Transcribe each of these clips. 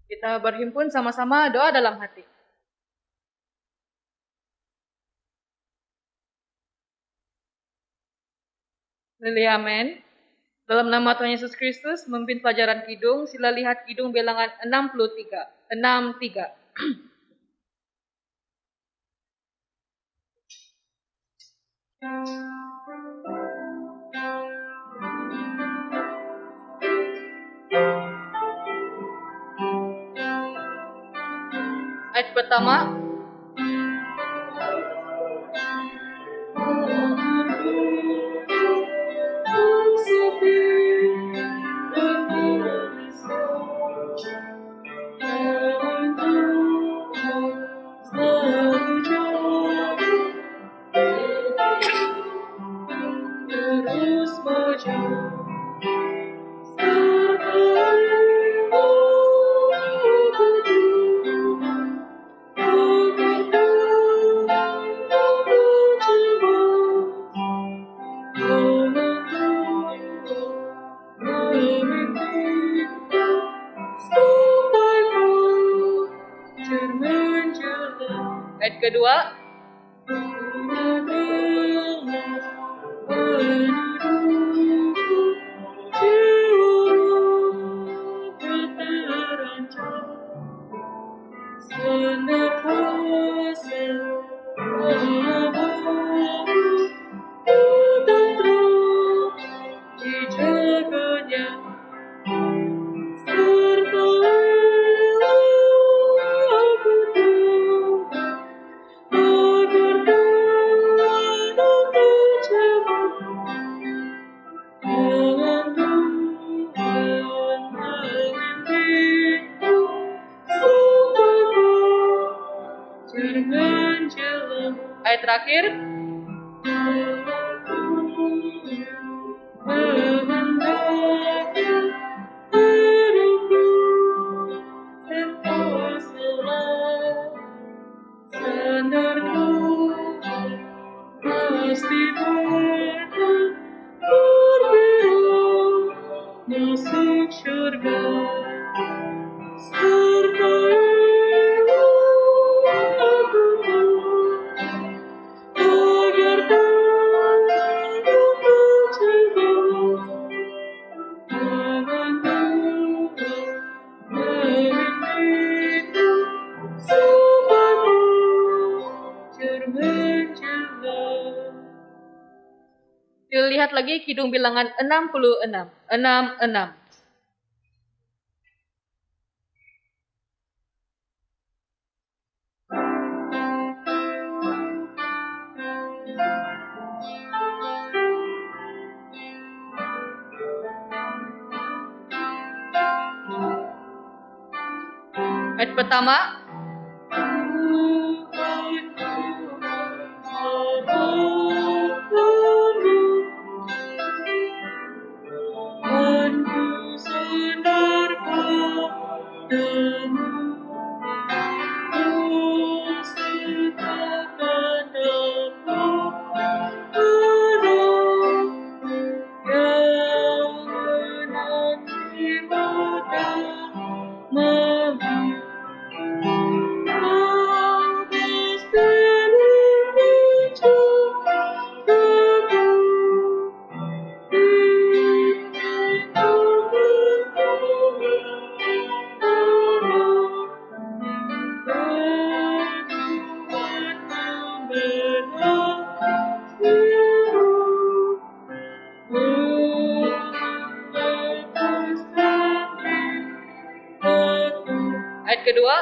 Kita berhimpun sama-sama doa dalam hati. Lili amin. Dalam nama Tuhan Yesus Kristus, memimpin pelajaran Kidung, sila lihat Kidung bilangan 63. 63. Ayat pertama. Ayat kedua. Ayat terakhir. Masuk surga. Lihat lagi Kidung bilangan 66. 66. Ayat pertama. Ayat kedua.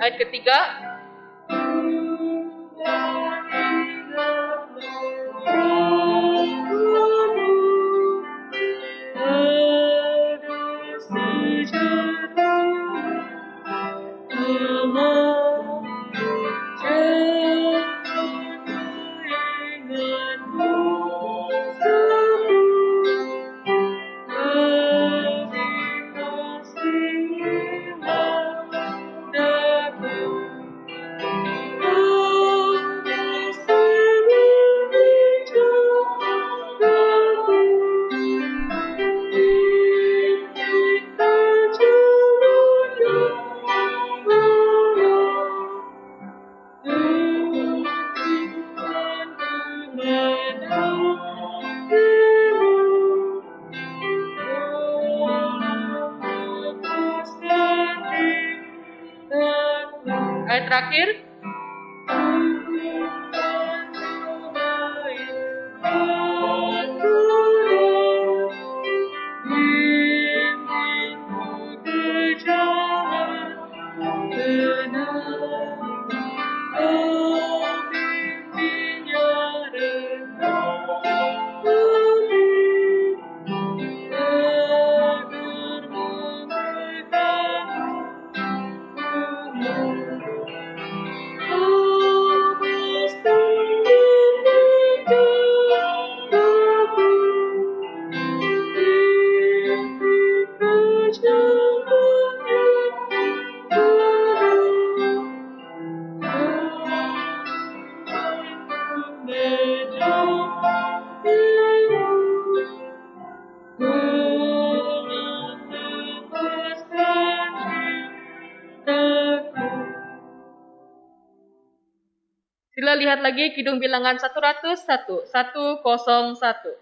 Ayat ketiga. Ayat terakhir. Sila lihat lagi Kidung Bilangan 101, 101.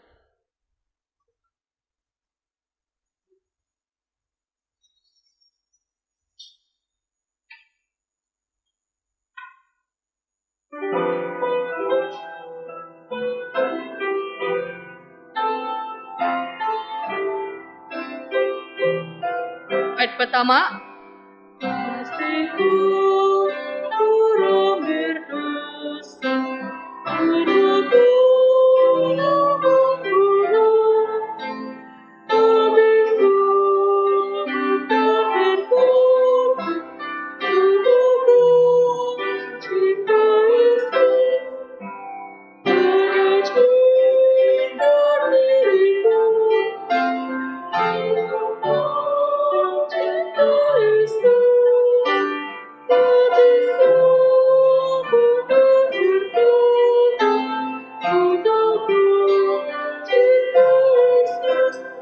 Ayat pertama. Kasihku orang berdosa, aku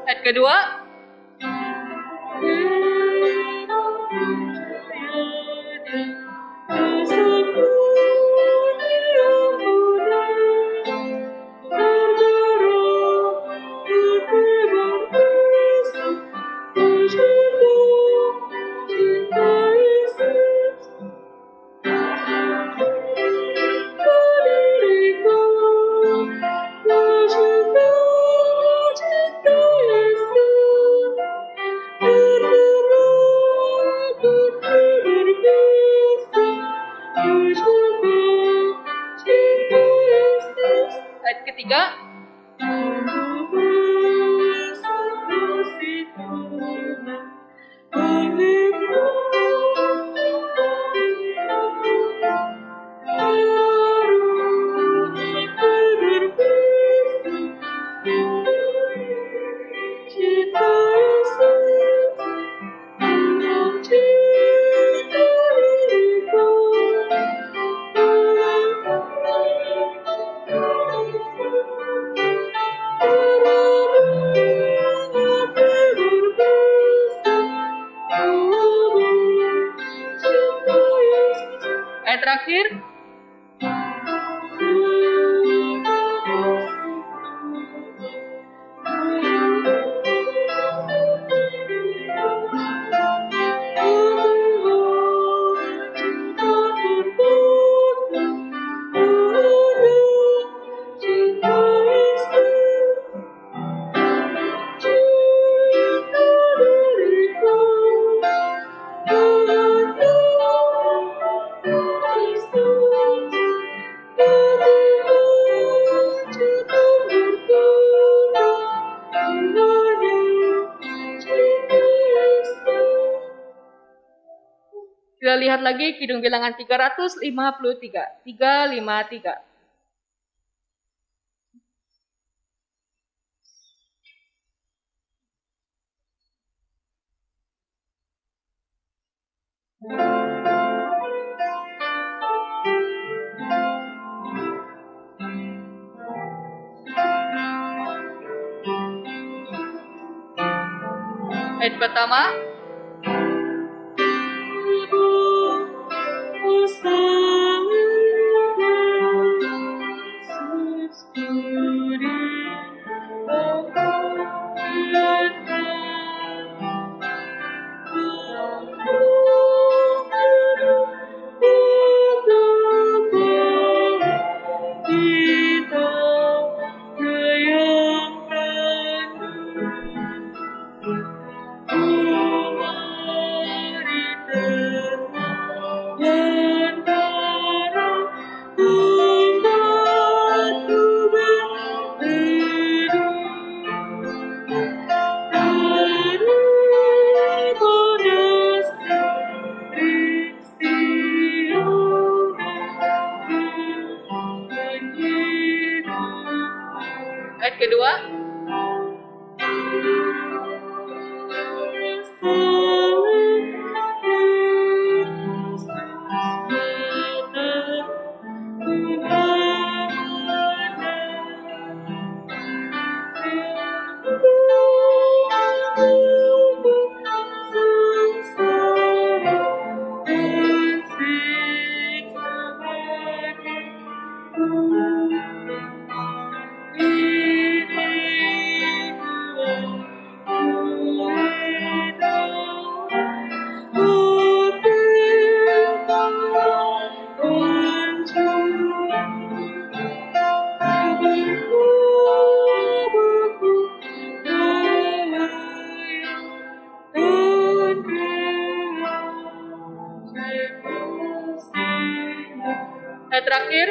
ayat kedua. Ayat ketiga. Ayat terakhir. Sila lihat lagi kidung bilangan 353. 353. Ayat pertama. Ayat kedua. Ayat terakhir.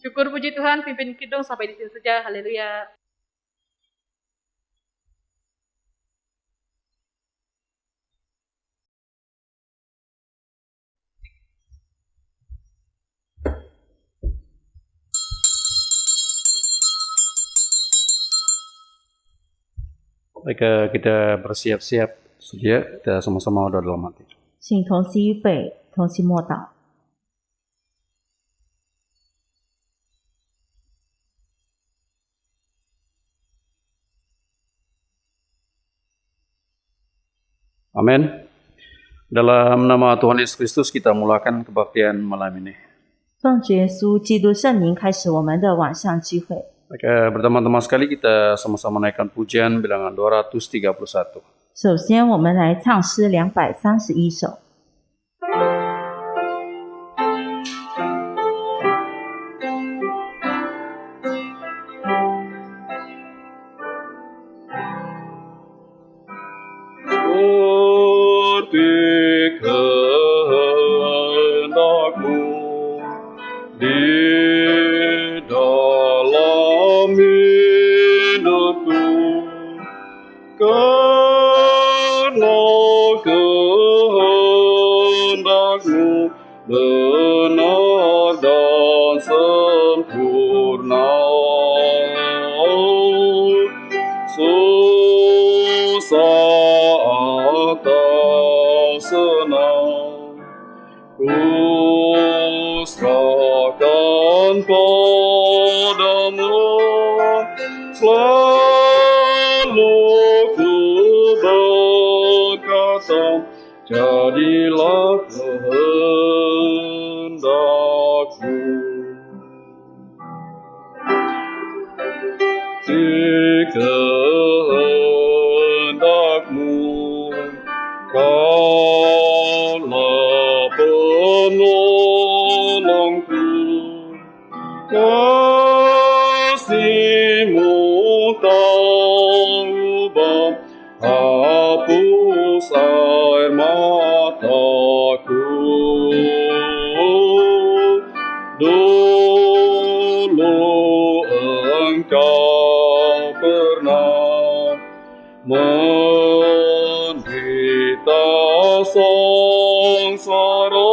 Syukur puji Tuhan, pimpin kidung sampai di sini saja. Haleluya. Baik, kita bersiap-siap saja, kita sama-sama doa dalam hati. 请同心预备，同心默祷。 Amin. Dalam nama Tuhan Yesus Kristus kita mulakan kebaktian malam ini. 奉主耶稣基督圣名开始我们的晚上聚会。 Baik, berteman-teman sekali kita sama-sama naikkan pujian bilangan 231. 首先，我们来唱诗231首。 Benar dan sempurna, susah atau senang, ku serahkan dan padamu selalu ku berkata, jadilah kehendakku. Di kehendakmu Kaulah penolongku, kasih-Mu tak ubah, hapus air mataku. Dulu Engkau pernah menderita sengsara,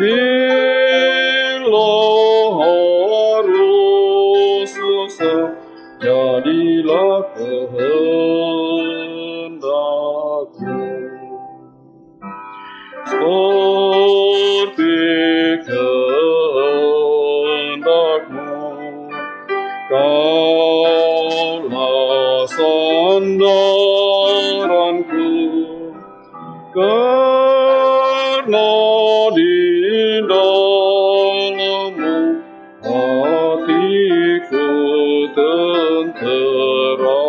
bila harus susah, jadilah kehendakku. Seperti kehendak-Mu, Kaulah sandaranku, karena di dalam-Mu hatiku tentera.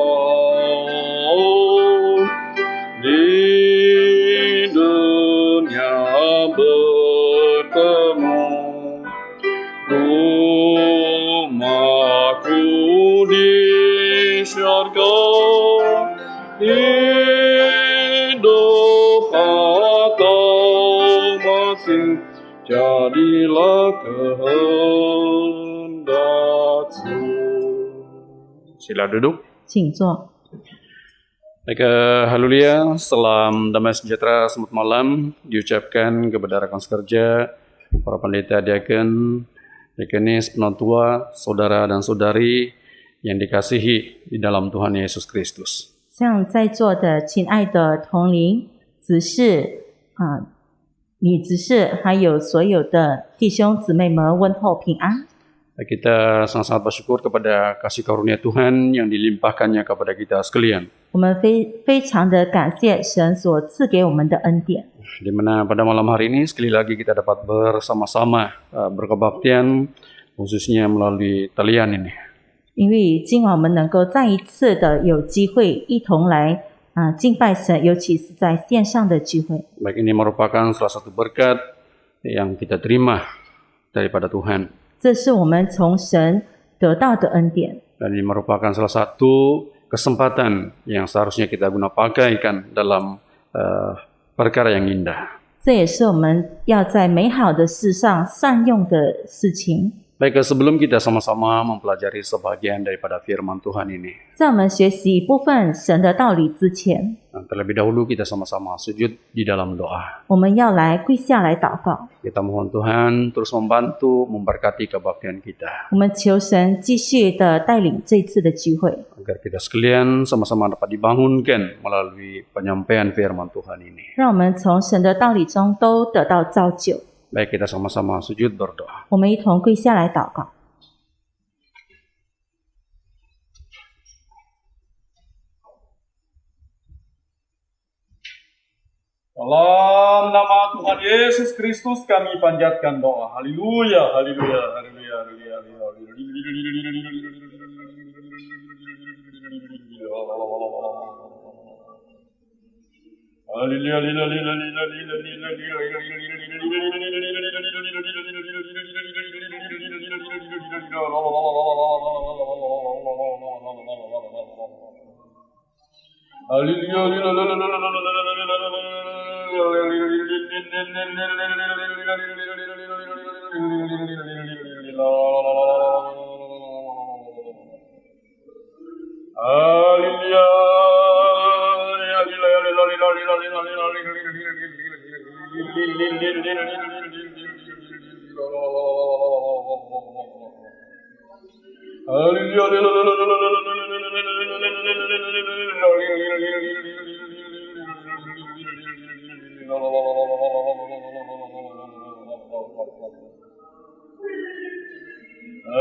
Di dunia bertemu, rumahku di syurga, hidup atau mati, jadilah kehendak-Mu. Sila duduk. 请坐。 Baik, haleluya, salam damai sejahtera, selamat malam diucapkan kepada rekan sekerja, para pendeta diaken, diakenis, penatua, saudara dan saudari yang dikasihi di dalam Tuhan Yesus Kristus. 向在座的亲爱的同龄、执事女执事，还有所有的弟兄姊妹们问候平安。 Kita sangat-sangat bersyukur kepada kasih karunia Tuhan yang dilimpahkannya kepada kita sekalian. 我们非常的感谢神所赐给我们的恩典。 Di mana pada malam hari ini sekali lagi kita dapat bersama-sama berkebaktian, khususnya melalui talian ini. 因为今晚我们能够再一次的有机会一同来敬拜神，尤其是在线上的聚会。 Baik, ini merupakan salah satu berkat yang kita terima daripada Tuhan. 这是我们从神得到的恩典， Dan ini merupakan salah satu kesempatan yang seharusnya kita guna pakaikan dalam perkara yang indah. 这也是我们要在美好的事上善用的事情。 Baik, sebelum kita sama-sama mempelajari sebagian daripada firman Tuhan ini, 在我们学习一部分神的道理之前， terlebih dahulu kita sama-sama sujud di dalam doa. 我们要来跪下来祷告。 Kita mohon Tuhan terus membantu, memberkati kebaktian kita, 我们求神继续的带领这次的聚会， agar kita sekalian sama-sama dapat dibangunkan melalui penyampaian firman Tuhan ini. 让我们从神的道理中都得到造就。 Baik, kita sama-sama sujud berdoa. 我们一同跪下来祷告。 Dalam nama Tuhan Yesus Kristus kami panjatkan doa. Haleluya, haleluya, haleluya, haleluya, Amen.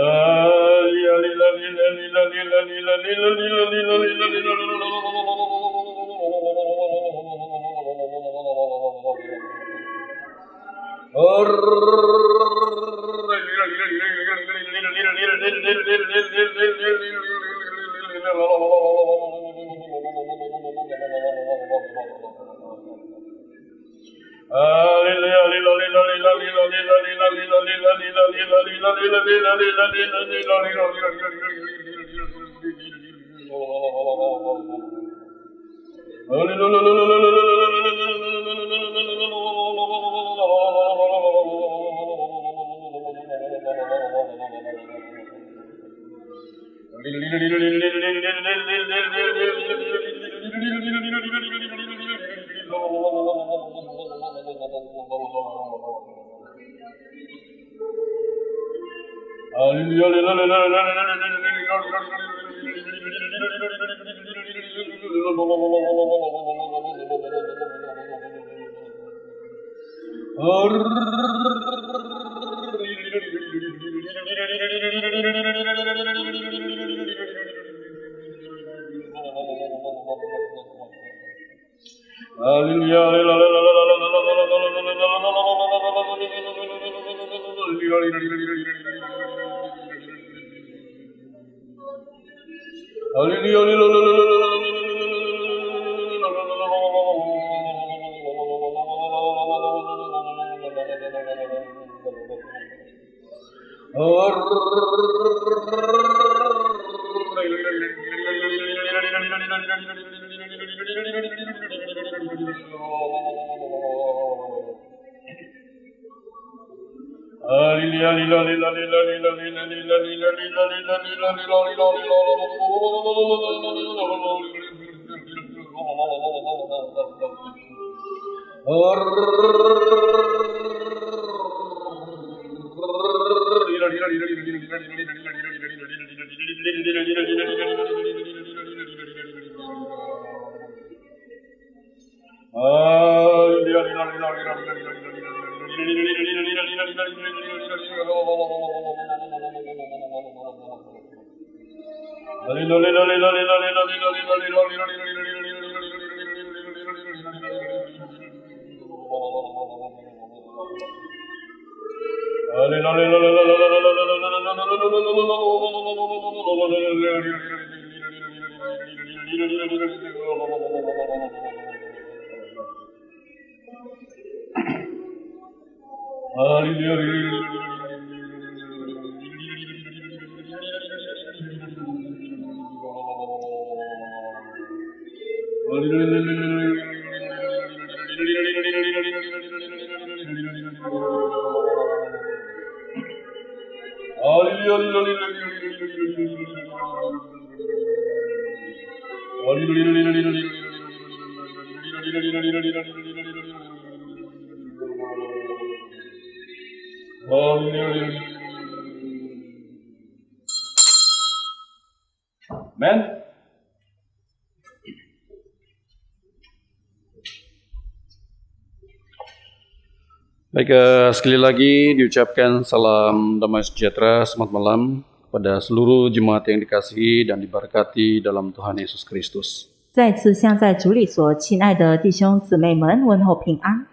Baik, sekali lagi diucapkan salam damai sejahtera, selamat malam kepada seluruh jemaat yang dikasihi dan diberkati dalam Tuhan Yesus Kristus. 再次向在主里所亲爱的弟兄姊妹们问候平安。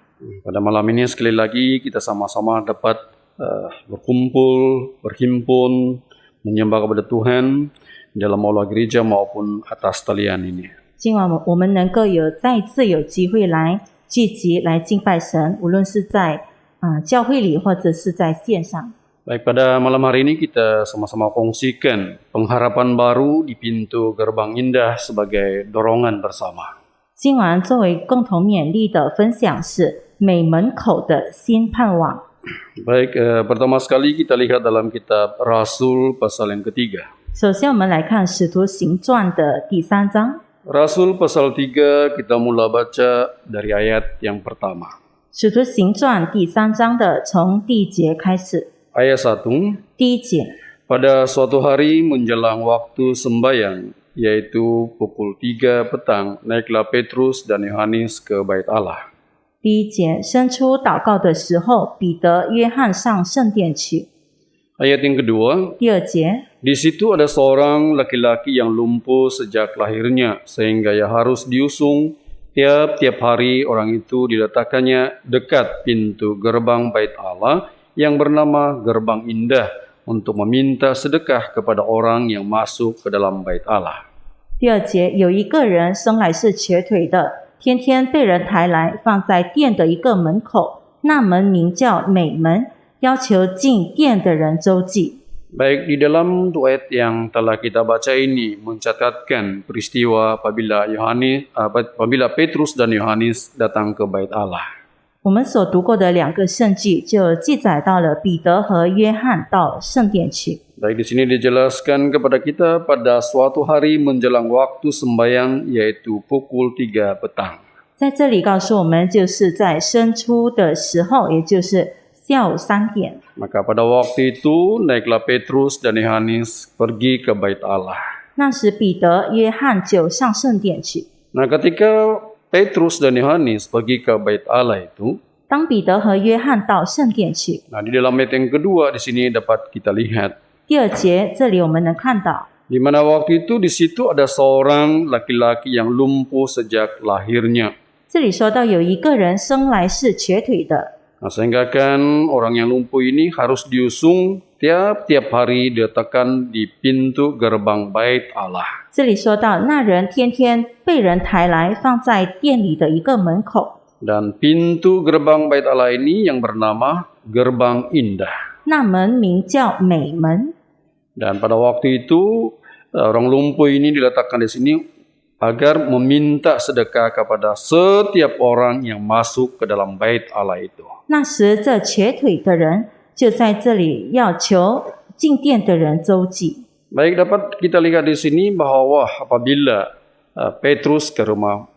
Pada malam ini sekali lagi kita sama-sama dapat berkumpul, berhimpun, menyembah kepada Tuhan dalam aula gereja maupun atas talian ini. 今晚我们能够再次有机会来聚集来敬拜神，无论是在教会里或者是在线上。 Baik, pada malam hari ini kita sama-sama kongsikan pengharapan baru di pintu gerbang indah sebagai dorongan bersama. 今晚作为共同勉励的分享是美门口的新盼望。 Baik, pertama sekali kita lihat dalam kitab Rasul pasal yang ketiga. 首先我们来看《使徒行传》的第3章。 Rasul pasal 3 kita mula baca dari ayat yang pertama. 《使徒行传》第3章的从第1节开始。 Ayat 1. 第1节， Pada suatu hari menjelang waktu sembahyang, yaitu pukul 3 petang, naiklah Petrus dan Yohanes ke bait Allah. 第1节，生出祷告的时候，彼得、约翰上圣殿去。Ayat yang kedua, 第二节， di situ ada seorang laki-laki yang lumpuh sejak lahirnya, sehingga ia harus diusung. Tiap-tiap hari orang itu diletakkannya dekat pintu gerbang bait Allah yang bernama Gerbang Indah untuk meminta sedekah kepada orang yang masuk ke dalam bait Allah. 第二节，有一个人生来是瘸腿的，天天被人抬来放在殿的一个门口，那门名叫美门，要求进殿的人周济。 Baik, di dalam ayat yang telah kita baca ini mencatatkan peristiwa apabila Petrus dan Yohanes datang ke bait Allah. 我们所读过的两个圣句就记载到了彼得和约翰到圣殿去。 Baik, di sini dijelaskan kepada kita pada suatu hari menjelang waktu sembahyang yaitu pukul 3 petang. 在这里告诉我们，就是在申初的时候，也就是下午3点。 Maka pada waktu itu naiklah Petrus dan Yohanes pergi ke bait Allah. 那时彼得、约翰就上圣殿去。 Nah, ketika Petrus dan Yohanes pergi ke bait Allah itu, 当彼得和约翰到圣殿去， nah di dalam ayat yang kedua di sini dapat kita lihat 第二节这里我们能看到， di mana waktu itu di situ ada seorang laki-laki yang lumpuh sejak lahirnya. 这里说到有一个人生来是瘸腿的， Nah, sehingga kan orang yang lumpuh ini harus diusung tiap-tiap hari diletakkan di pintu gerbang bait Allah. 这里说到那人天天被人抬来放在店里的一个门口， Dan pintu gerbang bait Allah ini yang bernama Gerbang Indah. 那门名叫美门。 Dan pada waktu itu orang lumpuh ini diletakkan di sini agar meminta sedekah kepada setiap orang yang masuk ke dalam bait Allah itu. 那时这瘸腿的人就在这里要求进店的人周济。 Baik, dapat kita lihat di sini bahwa apabila Petrus ke rumah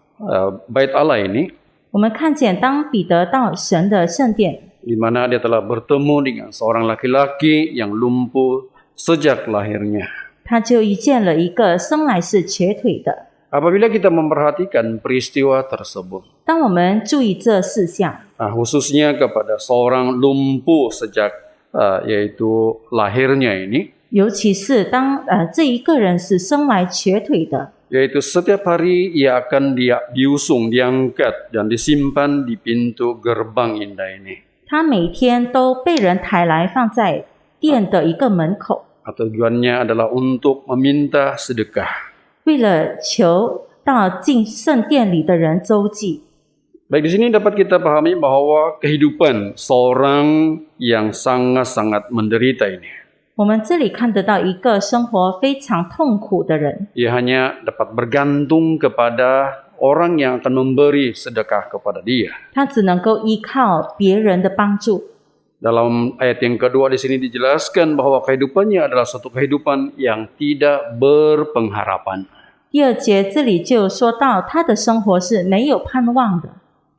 bait Allah ini, 我们看见当彼得到神的圣殿， di mana dia telah bertemu dengan seorang laki-laki yang lumpuh sejak lahirnya. 他就遇见了一个生来是瘸腿的。 Apabila kita memperhatikan peristiwa tersebut, 当我们注意这四项， khususnya kepada seorang lumpuh sejak yaitu lahirnya ini, 尤其是当这一个人是生来瘸腿的， yaitu setiap hari ia akan diusung, diangkat dan disimpan di pintu gerbang indah ini. 他每天都被人抬来放在店的一个门口， Tujuannya adalah untuk meminta sedekah. 为了求到进圣殿里的人周济。 Baik, di sini dapat kita pahami bahwa kehidupan seorang yang sangat-sangat menderita ini, 我们这里看得到一个生活非常痛苦的人， ia hanya dapat bergantung kepada orang yang akan memberi sedekah kepada dia. 他只能够依靠别人的帮助。 Dalam ayat yang kedua di sini dijelaskan bahwa kehidupannya adalah suatu kehidupan yang tidak berpengharapan. 第二节这里就说到他的生活是没有盼望的。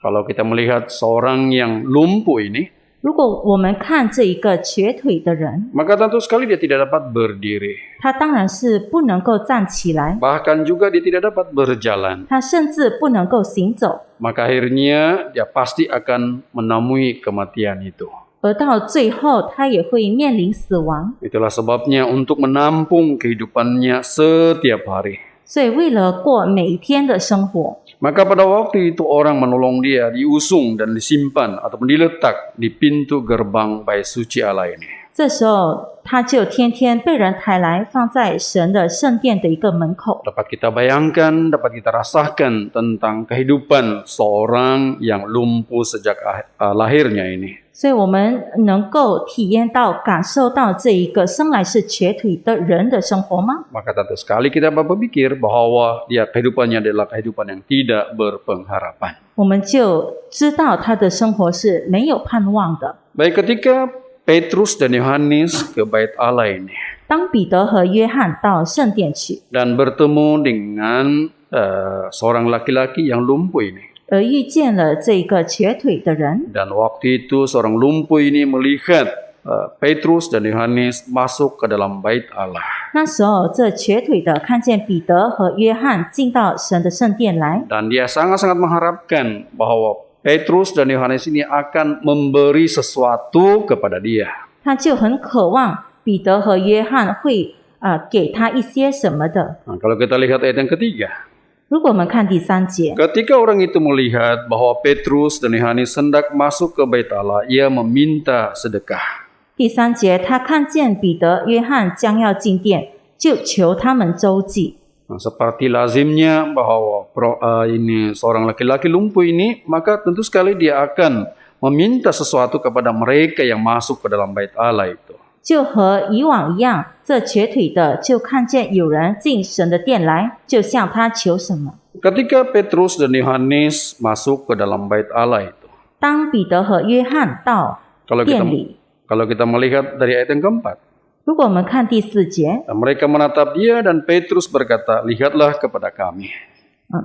Kalau kita melihat seorang yang lumpuh ini, 如果我们看这一个瘸腿的人， maka tentu sekali dia tidak dapat berdiri. 他当然是不能够站起来， Bahkan juga dia tidak dapat berjalan. 他甚至不能够行走， Maka akhirnya dia pasti akan menemui kematian itu. 而到最后他也会面临死亡。 Itulah sebabnya untuk menampung kehidupannya setiap hari. 所以为了过每一天的生活， Maka pada waktu itu orang menolong dia diusung dan disimpan ataupun diletak di pintu gerbang bait suci Allah ini. 这时候他就天天被人抬来放在神的圣殿的一个门口。 Dapat kita bayangkan, dapat kita rasakan tentang kehidupan seorang yang lumpuh sejak lahirnya ini. 所以我们能够体验到、感受到这一个生来是瘸腿的人的生活吗？ Maka tentu sekali kita berpikir bahwa dia kehidupannya adalah kehidupan yang tidak berpengharapan. 我们就知道他的生活是没有盼望的。 Baik, ketika Petrus dan Yohanes ke bait Allah ini 当彼得和约翰到圣殿去， dan bertemu dengan seorang laki-laki yang lumpuh ini. 而遇见了这个瘸腿的人， Dan waktu itu seorang lumpuh ini melihat Petrus dan Yohanes masuk ke dalam bait Allah. 那时候这瘸腿的看见彼得和约翰进到神的圣殿来， Dan dia sangat-sangat mengharapkan bahwa Petrus dan Yohanes ini akan memberi sesuatu kepada dia. 他就很渴望彼得和约翰会给他一些什么的。 Nah, kalau kita lihat ayat yang ketiga, 如果我们看第3节， ketika orang itu melihat bahwa Petrus dan Yohanes hendak masuk ke bait Allah, ia meminta sedekah. 第3节，他看见彼得、约翰将要进殿，就求他们周济。 Nah, seperti lazimnya bahwa ini seorang laki-laki lumpuh ini, maka tentu sekali dia akan meminta sesuatu kepada mereka yang masuk ke dalam bait Allah itu. 就和以往一样，这瘸腿的就看见有人进神的殿来，就向他求什么。 Ketika Petrus dan Yohanes masuk ke dalam bait Allah itu, 当彼得和约翰到 kalau 殿里， kita melihat dari ayat yang keempat, 如果我们看第4节， mereka menatap dia dan Petrus berkata, lihatlah kepada kami.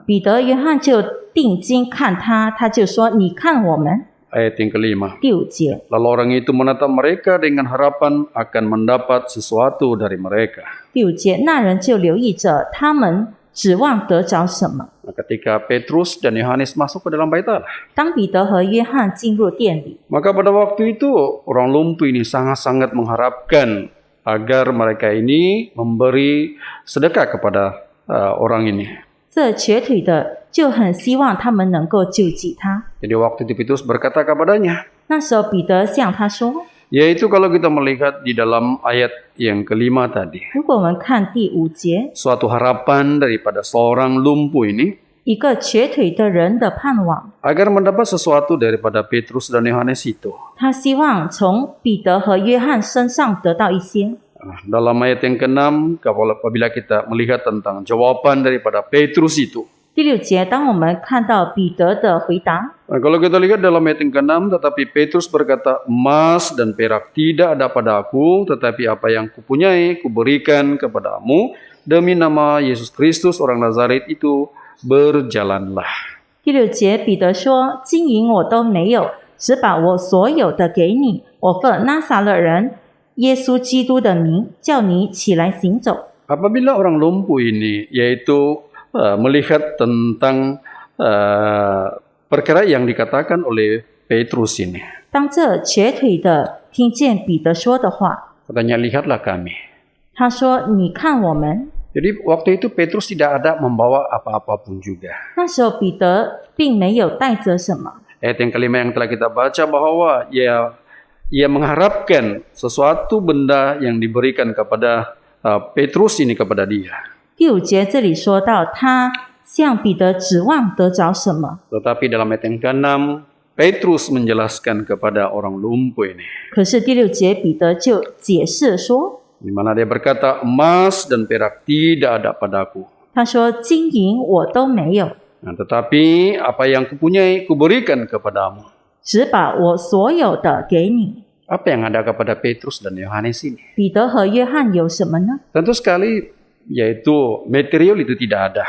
彼得、约翰就定睛看他，他就说：“你看我们。” Ayat yang kelima. 第5节， Lalu orang itu menatap mereka dengan harapan akan mendapat sesuatu dari mereka. 第5节，那人就留意着他们，指望得着什么。 Nah, ketika Petrus dan Yohanes masuk ke dalam bait Allah, 当彼得和约翰进入殿里， maka pada waktu itu orang lumpuh ini sangat-sangat mengharapkan agar mereka ini memberi sedekah kepada orang ini. 这瘸腿的就很希望他们能够救济他。 Jadi waktu itu Petrus berkata kepadanya, 那时候彼得向他说， yaitu kalau kita melihat di dalam ayat yang kelima tadi, 如果我们看第5节， suatu harapan daripada seorang lumpuh ini 一个瘸腿的人的盼望， agar mendapat sesuatu daripada Petrus dan Yohanes itu. 他希望从彼得和约翰身上得到一些。 Nah, dalam ayat yang ke-6, apabila kita melihat tentang jawaban daripada Petrus itu, 第6节，当我们看到彼得的回答， nah, kalau kita lihat dalam ayat yang ke-6, tetapi Petrus berkata, emas dan perak tidak ada pada aku, tetapi apa yang kupunyai kuberikan kepadamu, demi nama Yesus Kristus orang Nazaret itu berjalanlah. 第6节，彼得说：“金银我都没有，只把我所有的给你。我奉拿撒勒人耶稣基督的名，叫你起来行走。” Apabila orang lumpuh ini, yaitu melihat tentang perkara yang dikatakan oleh Petrus ini, 当这瘸腿的听见彼得说的话， katanya, lihatlah kami. 他说：“你看我们。” Jadi waktu itu Petrus tidak ada membawa apa-apa pun juga. 那时候彼得并没有带着什么。 Ayat yang kelima yang telah kita baca bahwa ia mengharapkan sesuatu benda yang diberikan kepada Petrus ini kepada dia. 第5节这里说到，他向彼得指望得着什么？ Tetapi dalam ayat yang ke-6, Petrus menjelaskan kepada orang lumpuh ini, 可是第6节彼得就解释说， di mana dia berkata, emas dan perak tidak ada padaku. 他说：“金银我都没有， Nah, tetapi apa yang kupunyai kuberikan kepadamu. 只把我所有的给你。” Apa yang ada kepada Petrus dan Yohanes ini? 彼得和约翰有什么呢？ Tentu sekali, yaitu material itu tidak ada.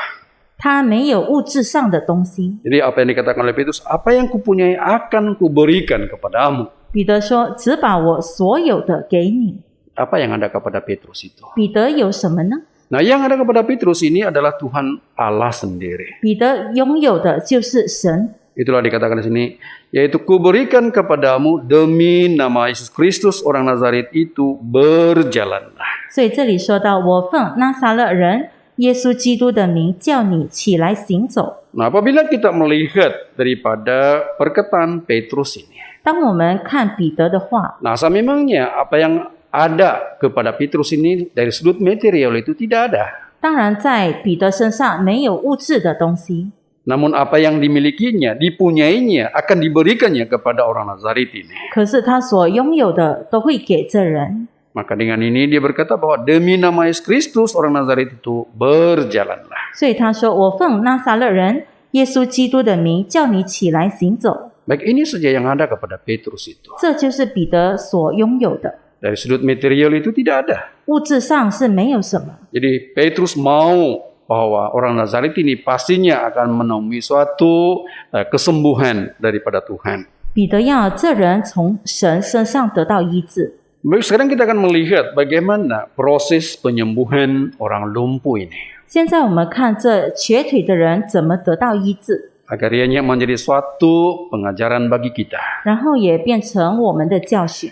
他没有物质上的东西。 Jadi apa yang dikatakan oleh Petrus, apa yang kupunyai akan kuberikan kepadamu. 彼得说：“只把我所有的给你。” Apa yang ada kepada Petrus itu? 彼得有什么呢？ Nah, yang ada kepada Petrus ini adalah Tuhan Allah sendiri. 彼得拥有的就是神。 Itulah dikatakan di sini, yaitu kuberikan kepadamu demi nama Yesus Kristus orang Nazaret itu berjalanlah. 所以这里说到：“我奉拿撒勒人耶稣基督的名，叫你起来行走。” Nah, apabila kita melihat daripada perkataan Petrus ini, 当我们看彼得的话， nah memangnya apa yang ada kepada Petrus ini dari sudut material itu tidak ada. 当然在彼得身上没有物质的东西， Namun apa yang dimilikinya, dipunyainya, akan diberikannya kepada orang Nazaret ini. 可是他所拥有的都会给这人。 Maka dengan ini dia berkata bahwa demi nama Yesus Kristus orang Nazaret itu berjalanlah. 所以他说：“我奉拿撒勒人耶稣基督的名，叫你起来行走。” Baik, ini saja yang ada kepada Petrus itu. 这就是彼得所拥有的， Dari sudut material itu tidak ada. 物质上是没有什么。 Jadi Petrus mau bahwa orang Nazaret ini pastinya akan menemui suatu kesembuhan daripada Tuhan. 彼得要这人从神身上得到医治。 Baik, sekarang kita akan melihat bagaimana proses penyembuhan orang lumpuh ini. 现在我们看这瘸腿的人怎么得到医治， Agar ianya menjadi suatu pengajaran bagi kita. 然后也变成我们的教训。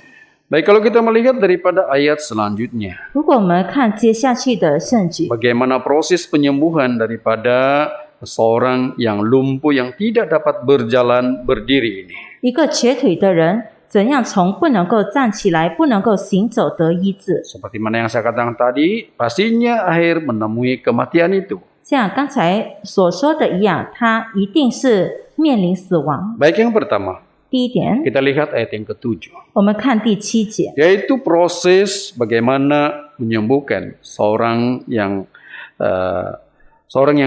Baik, kalau kita melihat daripada ayat selanjutnya, 如果我们看接下去的圣句， bagaimana proses penyembuhan daripada seorang yang lumpuh yang tidak dapat berjalan berdiri ini. 一个瘸腿的人怎样从不能够站起来、不能够行走得医治？ Seperti mana yang saya katakan tadi, pastinya akhir menemui kematian itu. 像刚才所说的一样，他一定是面临死亡。 Baik, yang pertama, 第一点， kita lihat ayat yang ke-7. 我们看第7节， Yaitu proses bagaimana menyembuhkan seorang yang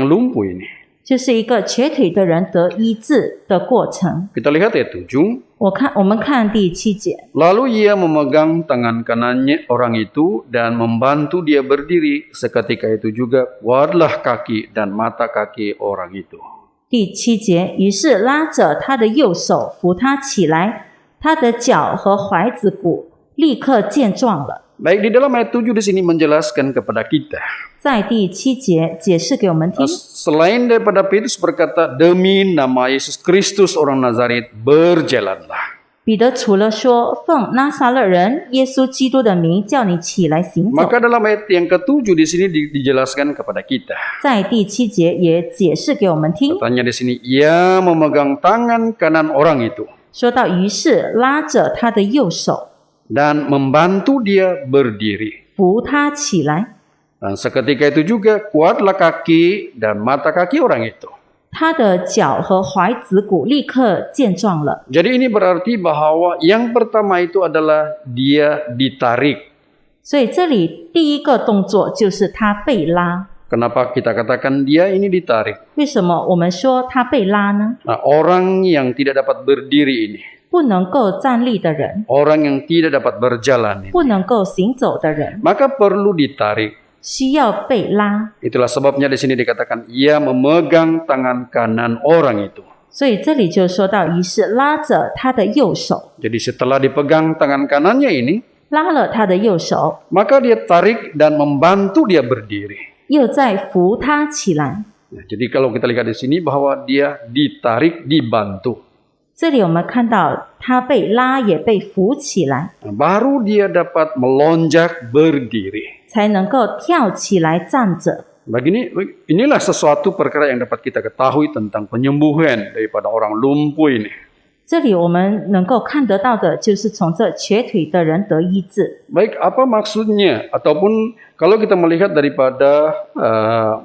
lumpuh ini. 就是一个瘸腿的人得医治的过程。 Kita lihat ayat 7. 我们看第7节， Lalu ia memegang tangan kanannya orang itu dan membantu dia berdiri. Seketika itu juga kuatlah kaki dan mata kaki orang itu. 第7节，于是拉着他的右手扶他起来，他的脚和踝子骨立刻健壮了。 Baik, di dalam ayat 7 di sini menjelaskan kepada kita. 在第7节解释给我们听， Selain daripada Petrus berkata, demi nama Yesus Kristus orang Nazaret, berjalanlah. 彼得除了说奉拿撒勒人耶稣基督的名叫你起来行走， Maka dalam ayat yang ke-7 di sini dijelaskan kepada kita. 在第7节也解释给我们听， Katanya di sini, ia memegang tangan kanan orang itu 说到于是拉着他的右手 dan membantu dia berdiri. 扶他起来， Dan seketika itu juga kuatlah kaki dan mata kaki orang itu. 他的脚和踝子骨立刻健壮了。 Jadi ini berarti bahwa yang pertama itu adalah dia ditarik. 所以这里第一个动作就是他被拉。 Kenapa kita katakan dia ini ditarik? 为什么我们说他被拉呢？ Nah, orang yang tidak dapat berdiri ini, 不能够站立的人， orang yang tidak dapat berjalan ini, 不能够行走的人， maka perlu ditarik. 需要被拉。 Itulah sebabnya di sini dikatakan ia memegang tangan kanan orang itu. 所以这里就说到，于是拉着他的右手， Jadi setelah dipegang tangan kanannya ini, 拉了他的右手， maka dia tarik dan membantu dia berdiri. 又再扶他起来。 Nah, jadi kalau kita lihat di sini bahwa dia ditarik, dibantu. 这里我们看到他被拉也被扶起来， Nah, baru dia dapat melonjak berdiri. 才能够跳起来站着。 Inilah sesuatu perkara yang dapat kita ketahui tentang penyembuhan daripada orang lumpuh ini. 这里我们能够看得到的就是从这瘸腿的人得医治。 Baik, apa maksudnya? Ataupun kalau kita melihat daripada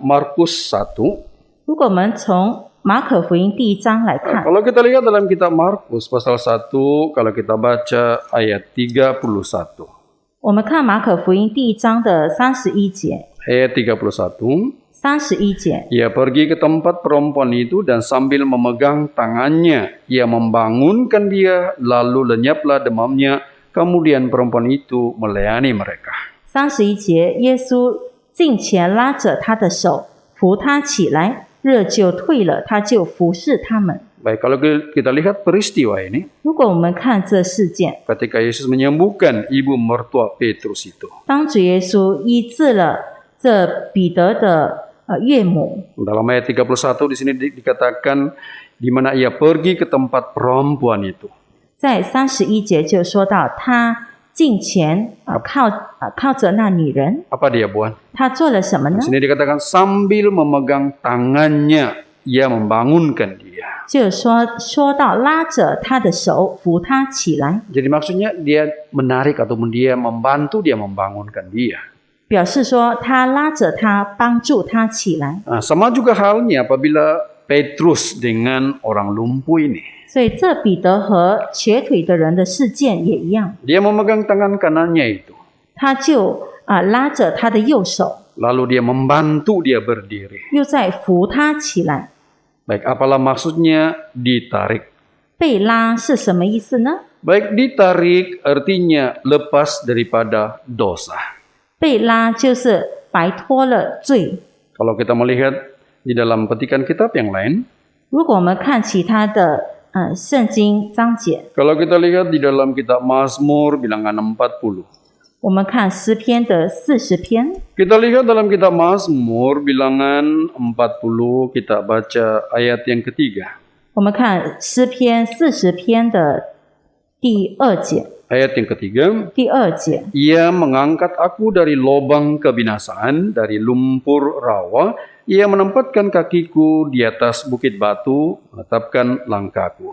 Markus 1, 如果我们从马可福音第1章来看， kalau kita lihat dalam kitab Markus pasal 1, kalau kita baca ayat 31. 我们看马可福音第1章的31节， Ayat 31. 31节， Ia pergi ke tempat perempuan itu dan sambil memegang tangannya, ia membangunkan dia, lalu lenyaplah demamnya. Kemudian perempuan itu melayani mereka. 31节，耶稣近前拉着他的手，扶他起来，热就退了，他就服侍他们。 Baik, kalau kita lihat peristiwa ini, 如果我们看这事件， ketika Yesus menyembuhkan ibu mertua Petrus itu. 当主耶稣医治了这彼得的岳母， Dalam ayat 31 di sini dikatakan di mana ia pergi ke tempat perempuan itu. 在31节就说到他近前靠着那女人， Apa dia buat? 他做了什么呢 Di？ sini dikatakan sambil memegang tangannya, ia membangunkan dia. 就说到拉着他的手扶他起来， Jadi maksudnya dia menarik ataupun dia membantu dia membangunkan dia. 表示说他拉着他帮助他起来。 Nah, sama juga halnya apabila Petrus dengan orang lumpuh ini. 所以这彼得和瘸腿的人的事件也一样， Dia memegang tangan kanannya itu. 他就拉着他的右手， Lalu dia membantu dia berdiri. 又再扶他起来。 Baik, apalah maksudnya ditarik? 被拉是什么意思呢？ Baik, ditarik artinya lepas daripada dosa. 被拉就是摆脱了罪。 Kalau kita melihat di dalam petikan kitab yang lain, 如果我们看其他的圣经章节， kalau kita lihat di dalam kitab Mazmur bilangan 40, 我们看诗篇的40篇， kita lihat dalam kitab Mazmur bilangan 40, kita baca ayat yang ketiga. 我们看诗篇40篇的第2节， ayat yang ketiga. 第2节， Ia mengangkat aku dari lubang kebinasaan, dari lumpur rawa. Ia menempatkan kakiku di atas bukit batu, menetapkan langkahku.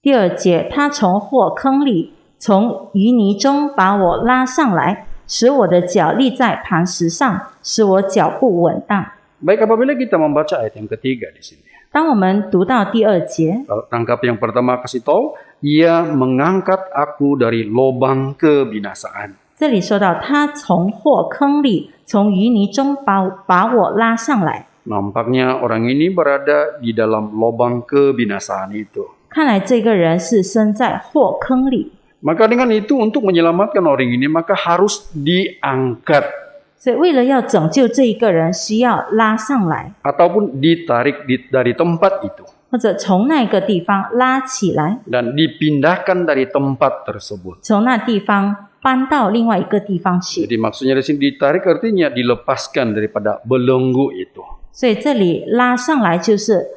第2节，他从祸坑里，从淤泥中把我拉上来，使我的脚立在磐石上，使我脚步稳当。 Baik, apabila kita membaca ayat yang ketiga di sini. 当我们读到第2节， Tangkap yang pertama kasih tahu, ia mengangkat aku dari lubang kebinasaan. 这里说到他从祸坑里，从淤泥中把我拉上来。 Nampaknya orang ini berada di dalam lubang kebinasaan itu. 看来这个人是身在祸坑里， Maka dengan itu untuk menyelamatkan orang ini maka harus diangkat 所以为了要拯救这一个人，需要拉上来， ataupun ditarik dari tempat itu 或者从那个地方拉起来， dan dipindahkan dari tempat tersebut. 从那地方搬到另外一个地方去。 Jadi maksudnya di sini ditarik artinya dilepaskan daripada belenggu itu. 所以这里拉上来就是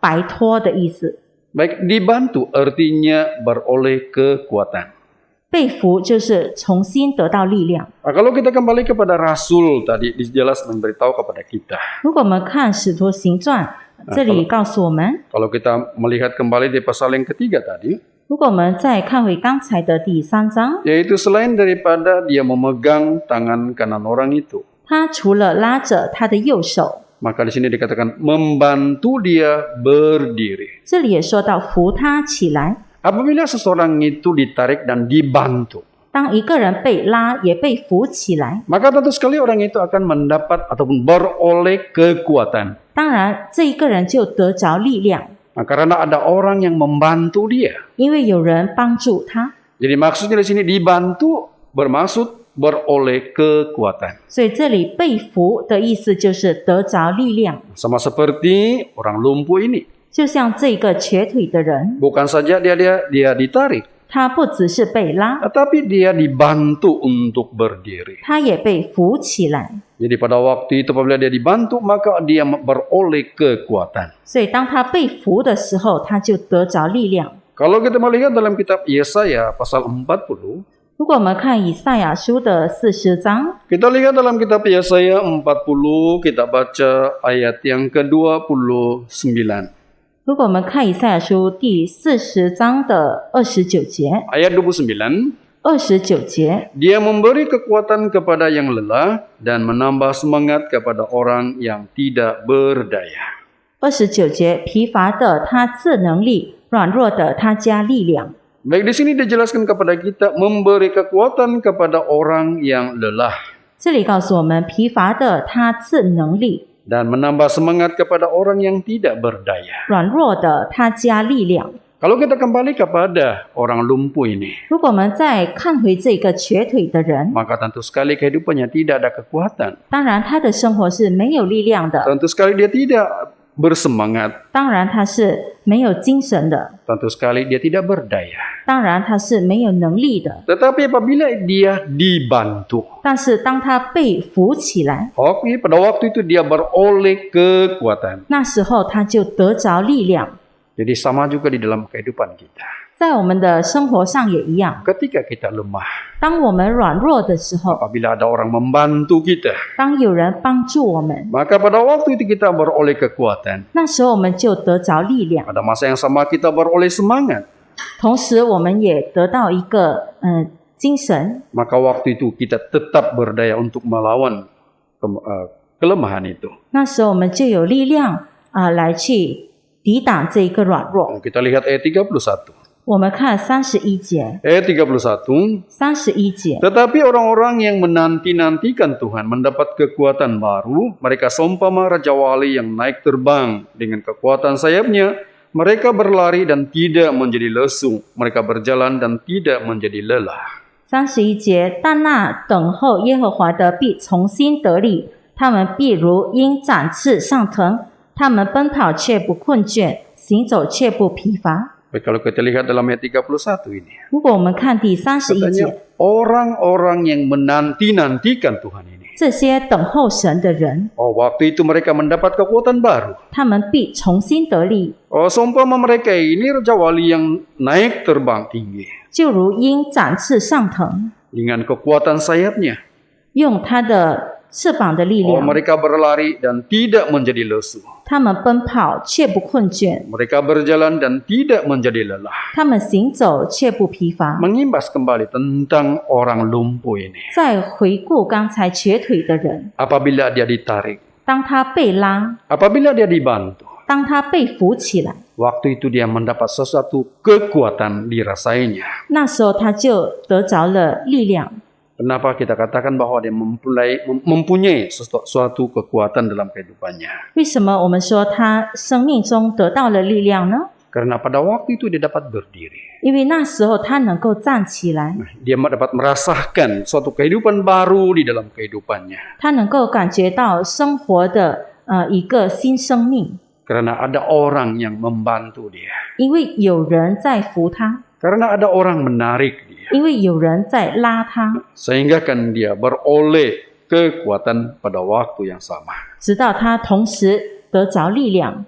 摆脱的意思。 Baik, dibantu artinya beroleh kekuatan. 被扶就是重新得到力量。 Nah, kalau kita kembali kepada Rasul tadi jelas memberitahu kepada kita. 如果我们看《使徒行传》，这里告诉我们， Kalau kita melihat kembali di pasal yang ketiga tadi, 如果我们再看回刚才的第3章， yaitu selain daripada dia memegang tangan kanan orang itu, 他除了拉着他的右手， maka di sini dikatakan membantu dia berdiri. 这里也说到扶他起来。 Apabila seseorang itu ditarik dan dibantu, 当一个人被拉也被扶起来， maka tentu sekali orang itu akan mendapat ataupun beroleh kekuatan. 当然这一个人就得着力量， Nah, karena ada orang yang membantu dia. 因为有人帮助他。 Jadi maksudnya di sini dibantu bermaksud beroleh kekuatan. 所以这里被扶的意思就是得着力量， Sama seperti orang lumpuh ini. 就像这个瘸腿的人， Bukan saja dia ditarik, 他不只是被拉， tetapi dia dibantu untuk berdiri. 他也被扶起来。 Jadi pada waktu itu apabila dia dibantu, maka dia beroleh kekuatan. 所以当他被扶的时候，他就得着力量。 Kalau kita melihat dalam kitab Yesaya pasal 40, 如果我们看以赛亚书的40章， kita lihat dalam kitab Yesaya 40, kita baca ayat yang ke-29. 如果我们看以赛亚书第40章的29节， Ayat 29, 29节， dia memberi kekuatan kepada yang lelah dan menambah semangat kepada orang yang tidak berdaya. 29节，疲乏的他赐能力，软弱的他加力量。 Baik, di sini dijelaskan kepada kita memberi kekuatan kepada orang yang lelah 这里告诉我们，疲乏的他赐能力， dan menambah semangat kepada orang yang tidak berdaya. 软弱的他加力量。 Kalau kita kembali kepada orang lumpuh ini, 如果我们再看回这个瘸腿的人， maka tentu sekali kehidupannya tidak ada kekuatan. 当然他的生活是没有力量的， Tentu sekali dia tidak bersemangat. 当然他是没有精神的， Tentu sekali dia tidak berdaya. 当然他是没有能力的。 Tetapi apabila dia dibantu, 但是当他被扶起来， oke, pada waktu itu dia beroleh kekuatan. 那时候他就得着力量。 Jadi sama juga di dalam kehidupan kita. 在我们的生活上也一样， Ketika kita lemah, 当我们软弱的时候， apabila ada orang membantu kita, 当有人帮助我们， maka pada waktu itu kita beroleh kekuatan. 那时候我们就得着力量。 Pada masa yang sama kita beroleh semangat. 同时，我们也得到一个精神， Maka waktu itu kita tetap berdaya untuk melawan kelemahan itu. 那时候我们就有力量来去抵挡这一个软弱。 Kita lihat ayat 31. 我们看31节， Ayat 31. 31节， Tetapi orang-orang yang menanti-nantikan Tuhan mendapat kekuatan baru. Mereka seumpama Raja Wali yang naik terbang dengan kekuatan sayapnya. Mereka berlari dan tidak menjadi lesu. Mereka berjalan dan tidak menjadi lelah. 31节，但那等候耶和华的必重新得力，他们必如鹰展翅上腾，他们奔跑却不困倦，行走却不疲乏。Baik, kalau kita lihat dalam ayat 31 ini. 如果我们看第31 Katanya 节， orang-orang yang menanti-nantikan Tuhan ini. 这些等候神的人， Oh, waktu itu mereka mendapat kekuatan baru. 他们必重新得力， Oh, seumpama mereka ini Raja Wali yang naik terbang tinggi. 就如鹰展翅上腾， Dengan kekuatan sayapnya. 用它的翅膀的力 Oh, 量， mereka berlari dan tidak menjadi lesu. 他们奔跑却不困倦， Mereka berjalan dan tidak menjadi lelah. 他们行走却不疲乏。 Mengimbas kembali tentang orang lumpuh ini. 再回顾刚才瘸腿的人， Apabila dia ditarik, 当他被拉， apabila dia dibantu, 当他被扶起来， waktu itu dia mendapat sesuatu kekuatan dirasainya. 那时候他就得着了力量。 Kenapa kita katakan bahwa dia mempunyai suatu kekuatan dalam kehidupannya? 为什么我们说他生命中得到了力量呢？ Karena pada waktu itu dia dapat berdiri. 因为那时候他能够站起来， Dia dapat merasakan suatu kehidupan baru di dalam kehidupannya. 他能够感觉到生活的一个新生命， Karena ada orang yang membantu dia. 因为有人在扶他， Karena ada orang menarik dia. 因为有人在拉他， Sehingga kan dia beroleh kekuatan pada waktu yang sama. 直到他同时得着力量。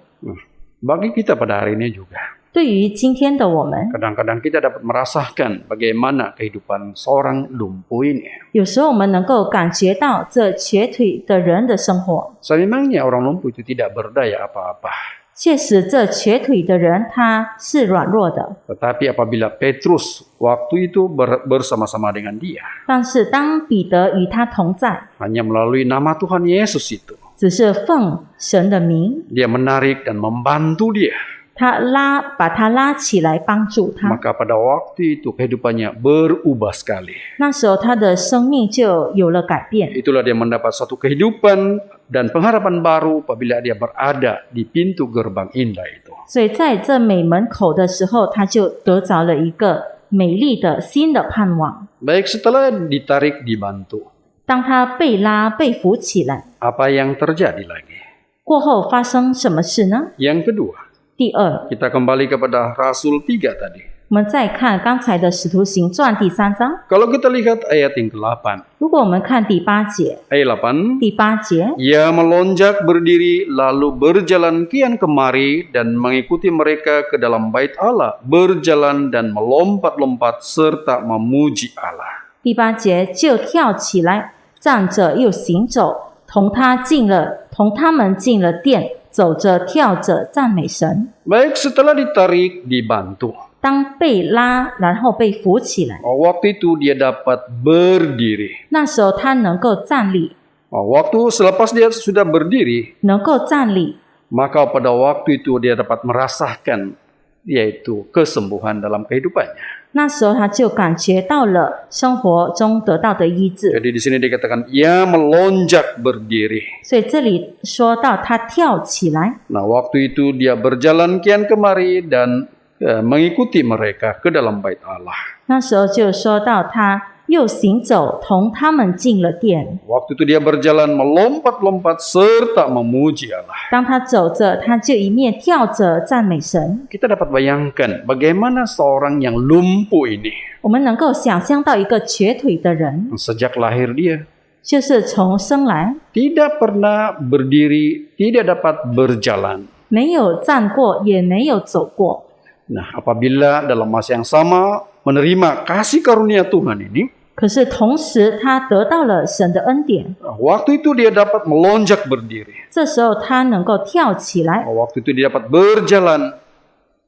Bagi kita pada hari ini juga. 对于今天的我们， Kadang-kadang kita dapat merasakan bagaimana kehidupan seorang lumpuh ini. 有时候我们能够感觉到这瘸腿的人的生活。 Memangnya orang lumpuh itu tidak berdaya apa-apa. 确实，这瘸腿的人他是软弱的， Tetapi apabila Petrus waktu itu bersama-sama dengan dia, 但是当彼得与他同在， hanya melalui nama Tuhan Yesus itu, 只是奉神的名， dia menarik dan membantu dia. 把他拉起来帮助他。 Maka pada waktu itu kehidupannya berubah sekali. 那时候他的生命就有了改变， Itulah dia mendapat suatu kehidupan dan pengharapan baru apabila dia berada di pintu gerbang indah itu. 所以在这美门口的时候，他就得着了一个美丽的新的盼望。 Baik, setelah ditarik dibantu, 当他被拉被扶起来 apa yang terjadi lagi? 过后，发生什么事呢？ Yang kedua, 第二， kita kembali kepada Rasul 3 tadi. 我们再看刚才的《使徒行传》第3章。 Kalau kita lihat ayat yang ke-8, 如果我们看第8节， ayat 8, 第8节， ia melonjak berdiri lalu berjalan kian kemari dan mengikuti mereka ke dalam bait Allah, berjalan dan melompat-lompat serta memuji Allah. 第8节就跳起来，站着又行走，同他们进了殿，走着跳着赞美神。 Baik, setelah ditarik dibantu. 当被拉，然后被扶起来， Waktu itu dia dapat berdiri. 那时候他能够站立， Waktu selepas dia sudah berdiri, 能够站立， maka pada waktu itu dia dapat merasakan yaitu kesembuhan dalam kehidupannya. 那时候他就感觉到了生活中得到的医治。 Jadi di sini dikatakan ia melonjak berdiri. 所以这里说到他跳起来， Nah, waktu itu dia berjalan kian kemari dan mengikuti mereka ke dalam bait Allah. 那时候就说到他又行走，同他们进了殿。 Waktu itu dia berjalan melompat-lompat serta memuji Allah. 当他走着，他就一面跳着赞美神。 Kita dapat bayangkan bagaimana seorang yang lumpuh ini 我们能够想象到一个瘸腿的人， sejak lahir dia 就是从生来 tidak pernah berdiri, tidak dapat berjalan. 没有站过，也没有走过。 Nah, apabila dalam masa yang sama menerima kasih karunia Tuhan ini, 可是同时他得到了神的恩典， waktu itu dia dapat melonjak berdiri. 这时候他能够跳起来， Waktu itu dia dapat berjalan,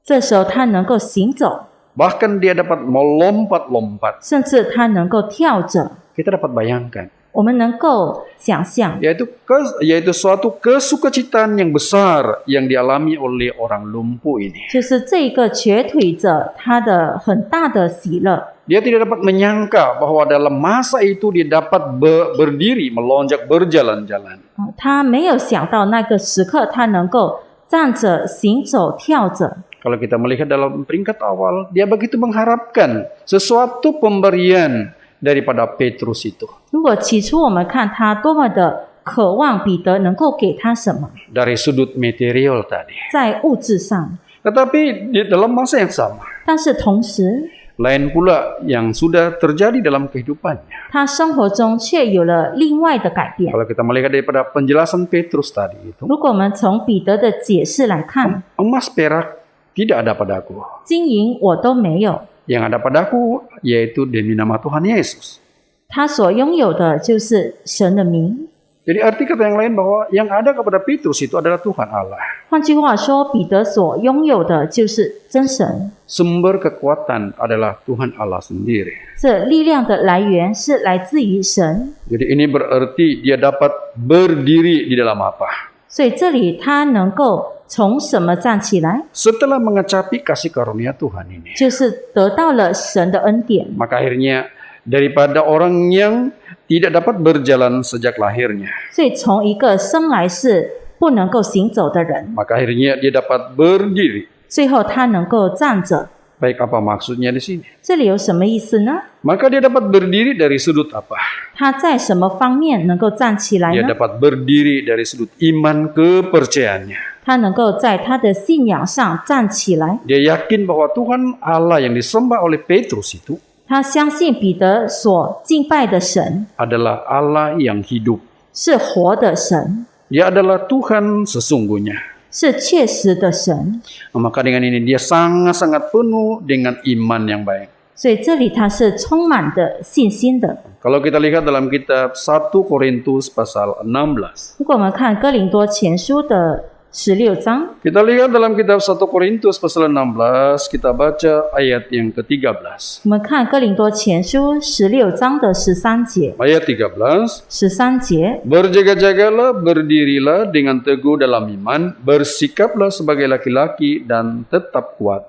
这时候他能够行走， bahkan dia dapat melompat-lompat. 甚至他能够跳着。 Kita dapat bayangkan, 我们能够想象， yaitu suatu kesukacitaan yang besar yang dialami oleh orang lumpuh ini. 就是这个瘸腿者他的很大的喜乐。 Dia tidak dapat menyangka bahwa dalam masa itu dia dapat berdiri, melonjak, berjalan-jalan. 他没有想到那个时刻他能够站着、行走、跳着。 Kalau kita melihat dalam peringkat awal, dia begitu mengharapkan sesuatu pemberian daripada Petrus itu. 如果起初我们看他多么的渴望彼得能够给他什么， Dari sudut material tadi. 在物质上， Tetapi di dalam masa yang sama, 但是同时 lain pula yang sudah terjadi dalam kehidupannya. 他生活中却有了另外的改变。 Kalau kita melihat daripada penjelasan Petrus tadi itu, 如果我们从彼得的解释来看， emas perak tidak ada padaku. 金银我都没有， Yang ada padaku yaitu demi nama Tuhan Yesus. 他所拥有的就是神的名。 Jadi arti kata yang lain bahwa yang ada kepada Petrus itu adalah Tuhan Allah. 换句话说，彼得所拥有的就是真神， Sumber kekuatan adalah Tuhan Allah sendiri. 这力量的来源是来自于神。 Jadi ini berarti dia dapat berdiri di dalam apa? 所以这里他能够从什么站起来， Setelah mengecapi kasih karunia Tuhan ini. 就是得到了神的恩典。 Maka akhirnya daripada orang yang tidak dapat berjalan sejak lahirnya, 所以从一个生来是不能够行走的人， maka akhirnya dia dapat berdiri. 最后他能够站着。 Baik, apa maksudnya di sini? 这里有什么意思呢？ Maka dia dapat berdiri dari sudut apa? 他在什么方面能够站起来 Dia 呢？ dapat berdiri dari sudut iman kepercayaannya. 他能够在他的信仰上站起来。 Dia yakin bahwa Tuhan Allah yang disembah oleh Petrus itu 他相信彼得所敬拜的神 adalah Allah yang hidup. 是活的神， Dia adalah Tuhan sesungguhnya. 是确实的神。 Maka dengan ini dia sangat-sangat penuh dengan iman yang baik. 所以这里他是充满的信心的。 Kalau kita lihat dalam kitab 1 Korintus pasal 16. 如果我们看哥林多前书的16章， Kita lihat dalam kitab 1 Korintus pasal 16, kita baca ayat yang ke-13. 我们看哥林多前书16章的13节。 Ayat 13. 13节， Berjaga-jagalah, berdirilah dengan teguh dalam iman, bersikaplah sebagai laki-laki dan tetap kuat.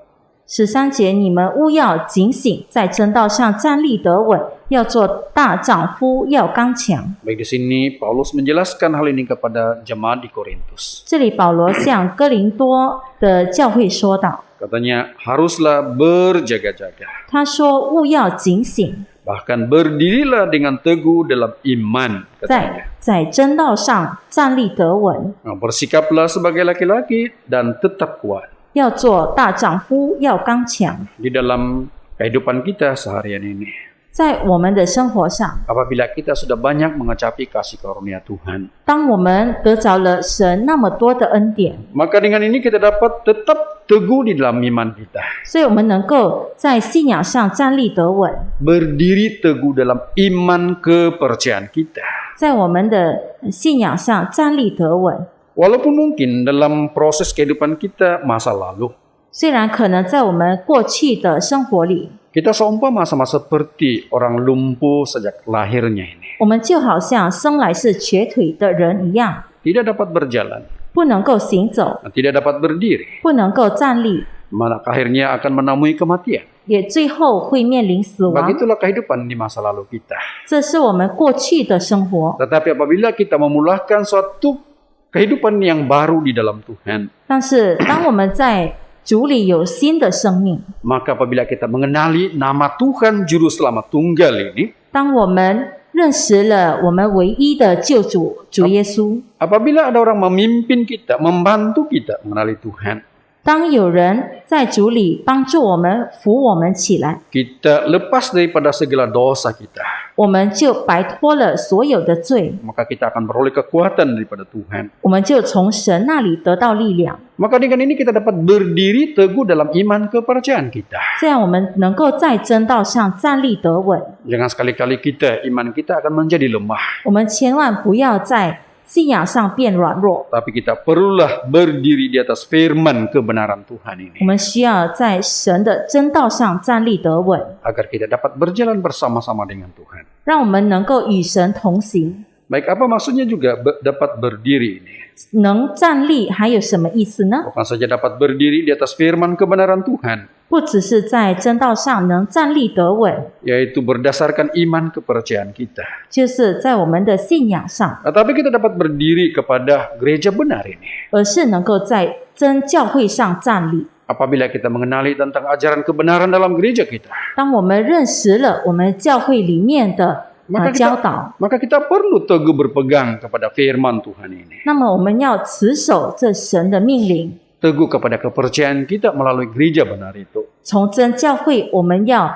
13节，你们务要警醒，在真道上站立得稳，要做大丈夫，要刚强。 Baik, di sini Paulus menjelaskan hal ini kepada jemaat di Korintus. 这里保罗向哥林多的教会说道， Katanya haruslah berjaga-jaga. 他说务要警醒， Bahkan berdirilah dengan teguh dalam iman, katanya. 在真道上站立得稳， Bersikaplah sebagai laki-laki dan tetap kuat. 要做大丈夫，要刚强。 Di dalam kehidupan kita seharian ini, 在我们的生活上， apabila kita sudah banyak mengecapi kasih karunia Tuhan, 当我们得着了神那么多的恩典， maka dengan ini kita dapat tetap teguh di dalam iman kita. 所以我们能够在信仰上站立得稳， Berdiri teguh dalam iman kepercayaan kita. 在我们的信仰上站立得稳。 Walaupun mungkin dalam proses kehidupan kita masa lalu, 虽然可能在我们过去的生活里， kita seumpama sama seperti orang lumpuh sejak lahirnya ini. 我们就好像生来是瘸腿的人一样， Tidak dapat berjalan, 不能够行走， tidak dapat berdiri. 不能够站立， Maka akhirnya akan menemui kematian. 也最后会面临死亡。 Begitulah kehidupan di masa lalu kita. 这是我们过去的生活。 Tetapi apabila kita memulahkan suatu kehidupan yang baru di dalam Tuhan, 但是当我们在主里有新的生命， maka apabila kita mengenali nama Tuhan Juru Selamat Tunggal ini, 当我们认识了我们唯一的救主主耶稣， apabila ada orang memimpin kita, membantu kita mengenali Tuhan, 当有人在主里帮助我们、扶我们起来， kita lepas daripada segala dosa kita, 我们就摆脱了所有的罪， maka kita akan beroleh kekuatan daripada Tuhan. 我们就从神那里得到力量。 Maka dengan ini kita dapat berdiri teguh dalam iman kepercayaan kita. 这样我们能够在真道上站立得稳。 Jangan sekali-kali iman kita akan menjadi lemah. 我们千万不要在信仰上变软弱， Tapi kita perlulah berdiri di atas firman kebenaran Tuhan 我 ini. 们需要在神的真道上站立得稳， Agar kita dapat berjalan bersama-sama dengan Tuhan. 让我们能够与神同行。 Baik, apa maksudnya juga dapat berdiri ini? 能站立还有什么意思呢？ Bukan saja dapat berdiri di atas firman kebenaran Tuhan, 不只是在真道上能站立得稳， yaitu berdasarkan iman kepercayaan kita. 就是在我们的信仰上， Tetapi kita dapat berdiri kepada gereja benar ini. 而是能够在真教会上站立。 Apabila kita mengenali tentang ajaran kebenaran dalam gereja kita, 当我们认识了我们教会里面的教导， maka kita perlu teguh berpegang kepada firman Tuhan ini. 那么我们要持守这神的命令， teguh kepada kepercayaan kita melalui gereja benar itu. 从真教会，我们要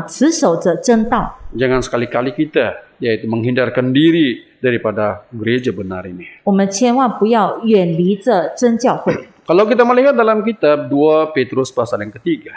持守着真道， Jangan sekali-kali kita yaitu menghindarkan diri daripada gereja benar ini. 我们千万不要远离着真教会。 Kalau kita melihat dalam kitab 2 Petrus pasal yang ketiga.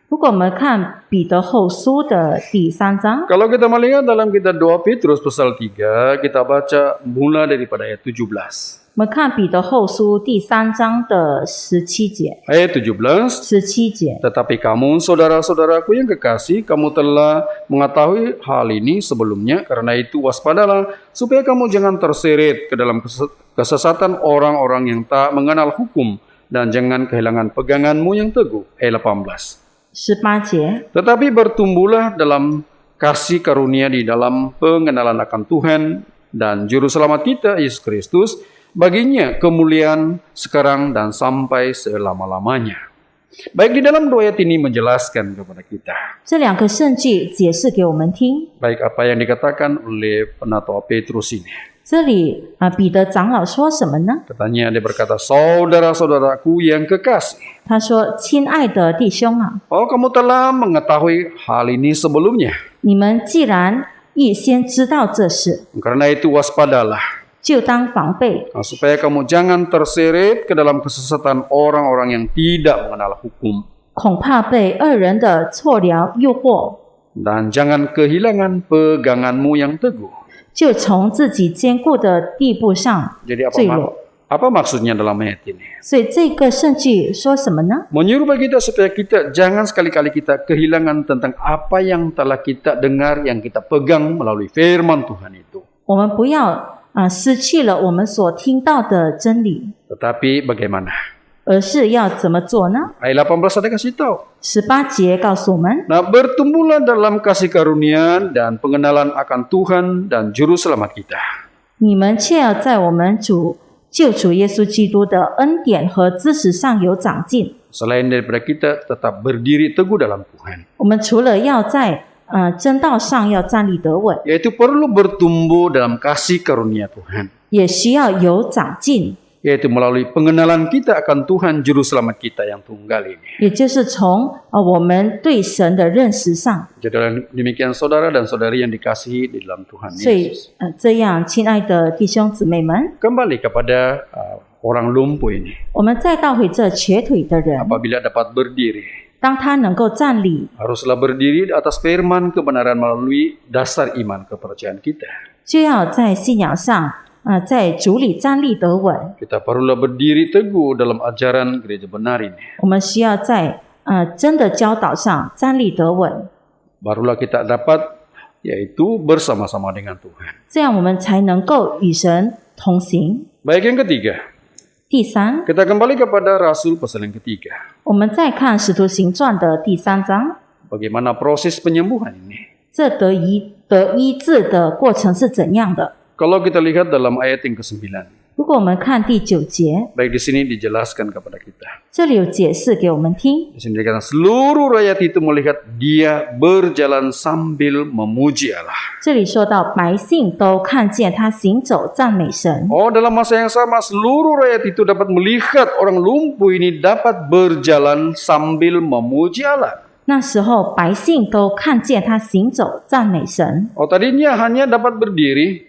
如果我们看彼得后书的第3章， Kalau kita melihat dalam kitab 2 Petrus pasal 3, kita baca mula daripada ayat 17. 我们看彼得后书第3章的17节， Ayat 17. 17节。 Tetapi kamu, saudara-saudaraku yang kekasih, kamu telah mengetahui hal ini sebelumnya. Karena itu waspadalah, supaya kamu jangan terseret ke dalam kesesatan orang-orang yang tak mengenal hukum, dan jangan kehilangan peganganmu yang teguh. Ayat 18. 18节， Tetapi bertumbuhlah dalam kasih karunia di dalam pengenalan akan Tuhan dan Juru Selamat kita, Yesus Kristus. Baginya kemuliaan sekarang dan sampai selama-lamanya. Baik, di dalam dua ayat ini menjelaskan kepada kita 这两个圣句解释给我们听。 baik apa yang dikatakan oleh penatua Petrus ini. 这里彼得长老说什么呢？ Katanya dia berkata, saudara-saudaraku yang kekasih. 他说：“亲爱的弟兄啊， Oh, kamu telah mengetahui hal ini sebelumnya. 你们既然预先知道这事， Karena itu waspadalah. 就当防备， Nah, supaya kamu jangan terseret ke dalam kesesatan orang-orang yang tidak mengenal hukum. 恐怕被恶人的错聊诱惑， Dan jangan kehilangan peganganmu yang teguh. 就从自己坚固的地步上 Jadi 坠落。 apa maksudnya dalam ayat ini? 所以这个圣句说什么呢？ Menyuruh bagi kita supaya kita jangan sekali-kali kita kehilangan tentang apa yang telah kita dengar, yang kita pegang melalui firman Tuhan itu. 我们不要失去了我们所听到的真理， Tetapi bagaimana? 而是要怎么做呢？ Ayat 18 ada kasih tahu. 18节告诉我们， Nah, bertumbuhlah dalam kasih karunia dan pengenalan akan Tuhan dan Juru Selamat kita. 你们却要在我们救主耶稣基督的恩典和知识上有长进。 Selain daripada kita tetap berdiri teguh dalam Tuhan. 我们除了要在真道上要站立得稳， Yaitu perlu bertumbuh dalam kasih karunia Tuhan. 也需要有长进， Yaitu melalui pengenalan kita akan Tuhan Juru Selamat kita yang tunggal ini. 也就是从我们对神的认识上。 Jadi demikian saudara dan saudari yang dikasihi di dalam Tuhan 所以 Yesus. 这样，亲爱的弟兄姊妹们， Kembali kepada orang lumpuh ini. 我们再倒回这瘸腿的人， Apabila dapat berdiri, 当他能够站立， haruslah berdiri di atas firman kebenaran melalui dasar iman kepercayaan kita. 就要在信仰上在主里站立得稳。 Kita perlulah berdiri teguh dalam ajaran gereja benar ini. 我们需要在真的教导上站立得稳， Barulah kita dapat yaitu bersama-sama dengan Tuhan. 这样我们才能够与神同行。 Baik, yang ketiga. 第三， Kita kembali kepada Rasul pasal yang ketiga. 我们再看《使徒行传》的第3章， Bagaimana proses penyembuhan ini? 这得医治的过程是怎样的？ Kalau kita lihat dalam ayat yang ke-9. 如果我们看第9节， Baik, di sini dijelaskan kepada kita. 这里有解释给我们听。 Di sini dikatakan seluruh rakyat itu melihat dia berjalan sambil memuji Allah. 这里说到百姓都看见他行走赞美神。 Oh, dalam masa yang sama seluruh rakyat itu dapat melihat orang lumpuh ini dapat berjalan sambil memuji Allah. 那时候百姓都看见他行走赞美神。 Oh, tadinya hanya dapat berdiri.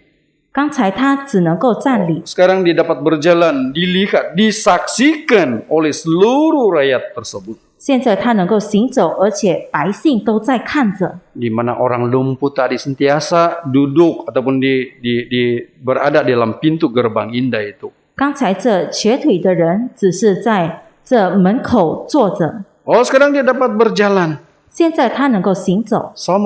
刚才他只能够站立， Sekarang dia dapat berjalan, dilihat, disaksikan oleh seluruh rakyat tersebut. 现在他能够行走，而且百姓都在看着。 Di mana orang lumpuh tadi sentiasa duduk ataupun berada di dalam pintu gerbang indah itu. 刚才这瘸腿的人只是在这门口坐着， Oh, sekarang dia dapat berjalan. 现在他能够行走。 Sama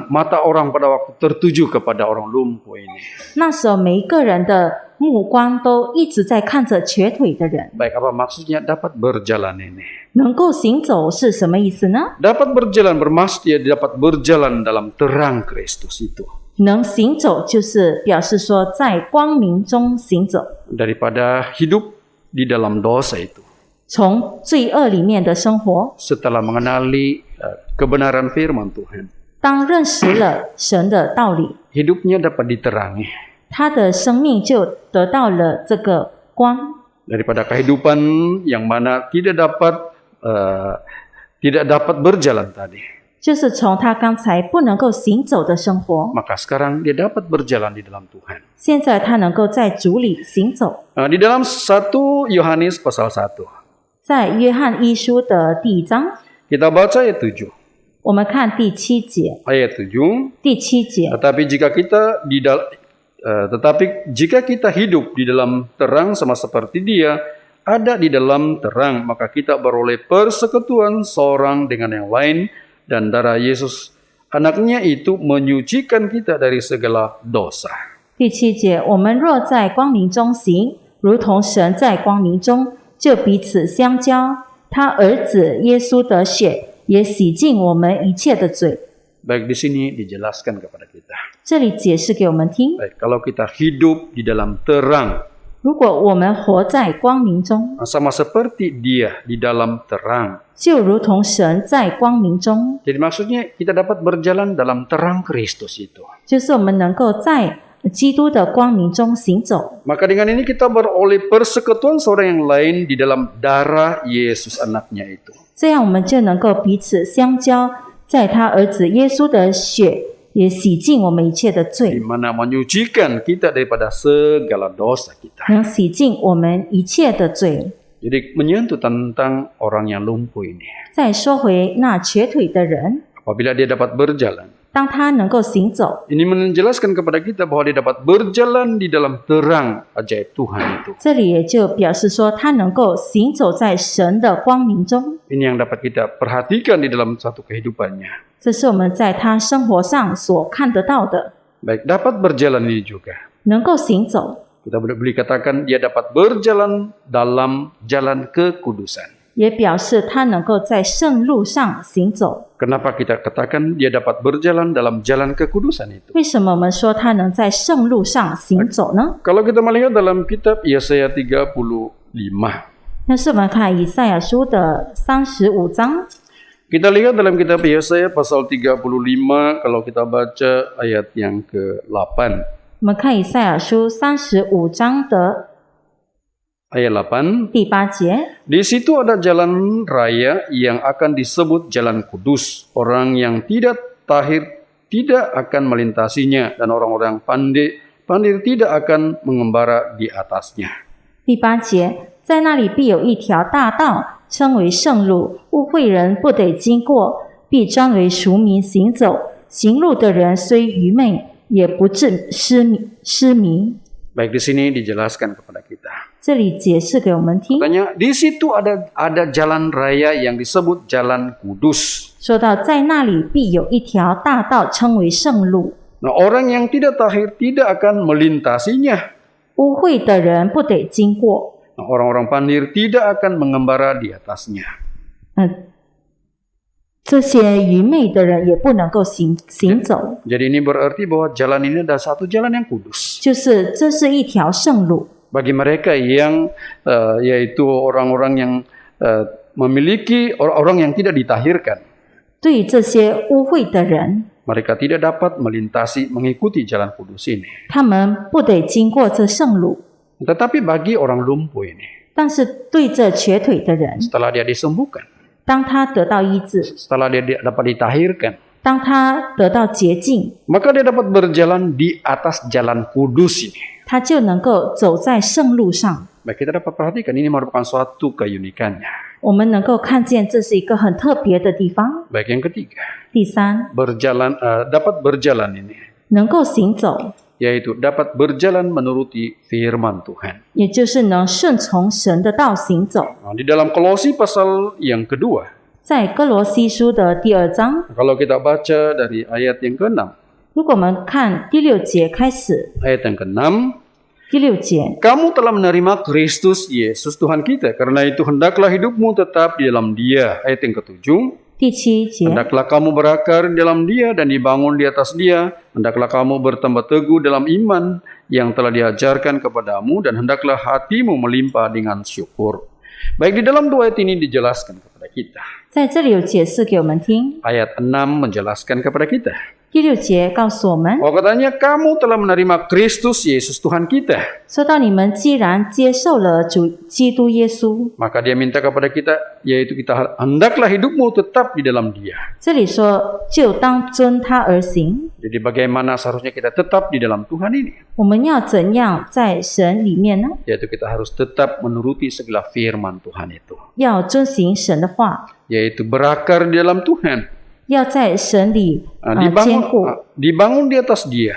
mata orang pada waktu tertuju kepada orang lumpuh ini. 那时候每一个人的目光都一直在看着瘸腿的人。 Baik, apa maksudnya dapat berjalan ini? 能够行走是什么意思呢？ Dapat berjalan bermaksud dia dapat berjalan dalam terang Kristus itu. 能行走就是表示说在光明中行走， Daripada hidup di dalam dosa itu. 从罪恶里面的生活。 Setelah mengenali kebenaran firman Tuhan. 当认识了神的道理， Hidupnya dapat diterangi. 他的生命就得到了这个光。daripada kehidupan yang mana tidak dapat berjalan tadi. 就是从他刚才不能够行走的生活， Maka sekarang dia dapat berjalan di dalam Tuhan. 现在他能够在主里行走。 Di dalam 1 Yohanes pasal 1, 在约翰一书的第1章， kita baca ayat 7. 我们看第7节。 Ayat 7. 第7节， Tetapi jika kita hidup di dalam terang sama seperti Dia ada di dalam terang, maka kita beroleh persekutuan seorang dengan yang lain, dan darah Yesus anaknya itu menyucikan kita dari segala dosa. 第7节，我们若在光明中行，如同神在光明中，就彼此相交。他儿子耶稣的血也洗净我们一切的罪。 Baik, di sini dijelaskan kepada kita. 这里解释给我们听， Baik, kalau kita hidup di dalam terang, 如果我们活在光明中， sama seperti Dia di dalam terang. 就如同神在光明中， Jadi maksudnya kita dapat berjalan dalam terang Kristus itu. 就是我们能够在基督的光明中行走。 Maka dengan ini kita beroleh persekutuan seorang yang lain di dalam darah Yesus anaknya itu. 这样我们就能够彼此相交，在他儿子耶稣的血也洗净我们一切的 Di 罪， mana menyucikan kita daripada segala dosa kita. 能洗净我们一切的罪。 Jadi menyentuh tentang orang yang lumpuh ini. 再说回那瘸腿的人， Apabila dia dapat berjalan, 当他能够行走， ini menjelaskan kepada kita bahwa dia dapat berjalan di dalam terang ajaib Tuhan itu. 这里也就表示说他能够行走在神的光明中。 Ini yang dapat kita perhatikan di dalam satu kehidupannya. 这是我们在他生活上所看得到的， Baik, dapat berjalan ini juga. 能够行走， Kita boleh katakan dia dapat berjalan dalam jalan kekudusan. 也表示他能够在圣路上行走。 Kenapa kita katakan dia dapat berjalan dalam jalan kekudusan itu? 为什么我们说他能在圣路上行走呢？ Kalau kita melihat dalam kitab Yesaya 35, 那是我们看以赛亚书的35章， kita lihat dalam kitab Yesaya pasal 35, kalau kita baca ayat yang ke-8. 我们看以赛亚书35章的 Ayat 8. 第8节， Di situ ada jalan raya yang akan disebut jalan kudus. Orang yang tidak tahir tidak akan melintasinya, dan orang-orang pandai tidak akan mengembara di atasnya. 第8节，在那里必有一条大道，称为圣路，污秽人不得经过，必专为赎民行走。行路的人虽愚昧，也不致失迷。 Baik, di sini dijelaskan kepada kita. 这里解释给我们听， Katanya di situ ada jalan raya yang disebut jalan kudus. 说到在那里必有一条大道，称为圣路， Nah, orang yang tidak tahir tidak akan melintasinya. 污秽的人不得经过。 Nah, orang-orang pandai tidak akan mengembara di atasnya. 这些愚昧的人也不能够行走， Jadi ini berarti bahwa jalan ini adalah satu jalan yang kudus. 就是这是一条圣路。 Bagi mereka yang yaitu orang-orang yang memiliki orang yang tidak ditahirkan, 对于这些污秽的人， mereka tidak dapat melintasi mengikuti jalan kudus ini. 他们不得经过这圣路。 Tetapi bagi orang lumpuh ini, 但是对这瘸腿的人， setelah dia disembuhkan, 当他得到医治， setelah dia dapat ditahirkan, 当他得到洁净， maka dia dapat berjalan di atas jalan kudus ini. 他就能够走在圣路上。 Baik, kita dapat perhatikan ini merupakan suatu keunikannya. 我们能够看见这是一个很特别的地方。 Baik, yang ketiga, 第三， dapat berjalan ini, 能够行走， yaitu dapat berjalan menuruti firman Tuhan. 也就是能顺从神的道行走。 Nah, di dalam Kolose pasal yang kedua, 在哥罗西书的第2章， kalau kita baca dari ayat yang ke-6, 如果我们看第6节开始， ayat yang ke-6, 第6节， kamu telah menerima Kristus Yesus Tuhan kita, karena itu hendaklah hidupmu tetap di dalam Dia. Ayat yang ke-7, 第7节， hendaklah kamu berakar di dalam Dia dan dibangun di atas Dia. Hendaklah kamu bertambah teguh dalam iman yang telah diajarkan kepadamu, dan hendaklah hatimu melimpah dengan syukur. Baik, di dalam 2 ayat ini dijelaskan kepada kita. 在这里有解释给我们听。 Ayat 6 menjelaskan kepada kita. 第6节告诉我们， Oh, katanya kamu telah menerima Kristus Yesus Tuhan kita. 说到你们既然接受了主基督耶稣， Maka dia minta kepada kita, yaitu kita hendaklah hidupmu tetap di dalam dia. 这里说就当遵他而行。 Jadi bagaimana seharusnya kita tetap di dalam Tuhan ini? 我们要怎样在神里面呢？ Yaitu kita harus tetap menuruti segala firman Tuhan itu. 要遵行神的话， Yaitu berakar di dalam Tuhan. 要在神里坚固， Dibangun di atas dia.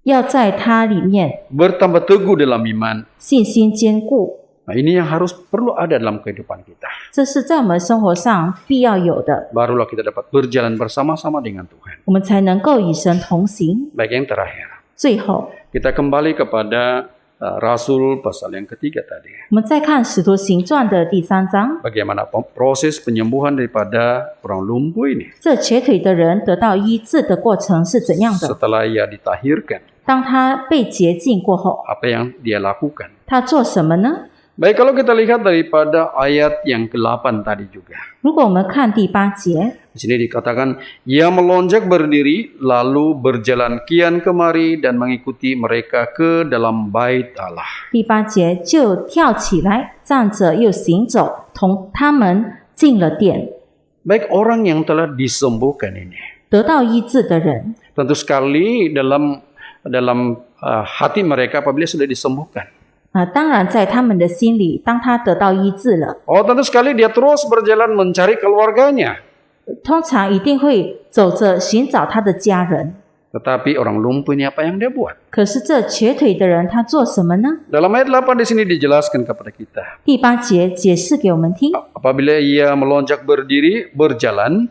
要在他里面 Bertambah teguh dalam iman. 信心坚固。 Nah, ini yang harus perlu ada dalam kehidupan kita. 这是在我们生活上必要有的， Barulah kita dapat berjalan bersama-sama dengan Tuhan. 我们才能够与神同行。 Baik, yang terakhir. 最后， Kita kembali kepada Rasul pasal yang ketiga tadi. 我们再看《使徒行传》的第3章， Bagaimana proses penyembuhan daripada orang lumpuh ini 这瘸腿的人得到医治的过程是怎样的？ setelah ia ditahirkan. 当他被洁净过后， Apa yang dia lakukan? 他做什么呢？ Baik, kalau kita lihat daripada ayat yang ke-8 tadi juga. 如果我们看第8节， Di sini dikatakan, ia melonjak berdiri, lalu berjalan kian kemari dan mengikuti mereka ke dalam bait Allah. 第8节就跳起来，站着又行走，同他们进了殿。 Baik, orang yang telah disembuhkan ini. 得到医治的人， Tentu sekali dalam hati mereka apabila sudah disembuhkan. 当然在他们的心里，当他得到医治了， Oh, tentu sekali dia terus berjalan mencari keluarganya. 通常一定会走着寻找他的家人。 Tetapi orang lumpuh ini apa yang dia buat? 可是这瘸腿的人他做什么呢？ Dalam ayat 8 di sini dijelaskan kepada kita. 第8节解释给我们听， Apabila ia melonjak berdiri, berjalan,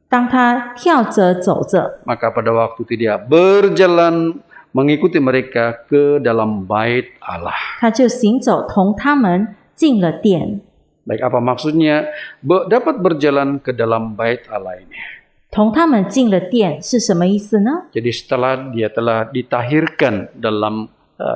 当他跳着走着， maka pada waktu itu dia berjalan mengikuti mereka ke dalam bait Allah. 他就行走，同他们进了殿。 Baik, apa maksudnya dapat berjalan ke dalam bait Allah ini? 同他们进了殿是什么意思呢？ Jadi setelah dia telah ditahirkan dalam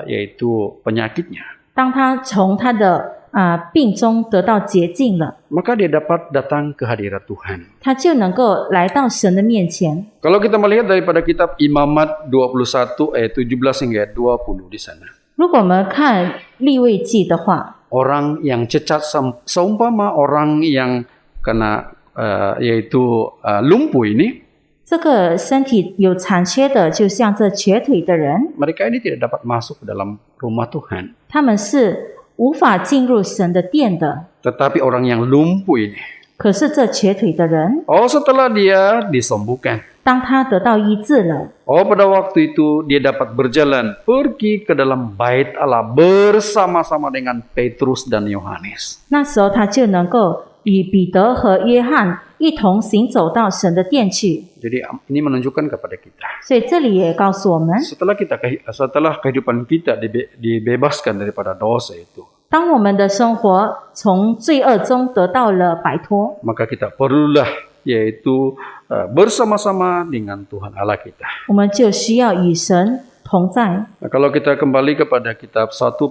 yaitu penyakitnya, 当他从他的病中得到洁净了， maka dia dapat datang ke hadirat Tuhan. 他就能够来到神的面前。 Kalau kita melihat daripada kitab Imamat 21 ayat 17 hingga 20 di sana. 如果我们看利未记的话， Orang yang cacat seumpama orang yang kena yaitu lumpuh ini, 这个身体有残缺的，就像这瘸腿的人， mereka ini tidak dapat masuk ke dalam rumah Tuhan. 他们是无法进入神的殿的。 Tetapi orang yang lumpuh ini, 可是这瘸腿的人， setelah dia disembuhkan, 当他得到医治了， pada waktu itu dia dapat berjalan pergi ke dalam bait Allah bersama-sama dengan Petrus dan Yohanes. 那时候他就能够与彼得和约翰一同行走到神的殿去。 Jadi ini menunjukkan kepada kita, 所以这里也告诉我们， setelah kehidupan kita dibebaskan daripada dosa itu, 当我们的生活从罪恶中得到了摆脱， maka kita perlulah yaitu bersama-sama dengan Tuhan Allah kita. 我们就需要与神同在。 Nah, kalau kita kembali kepada kitab 2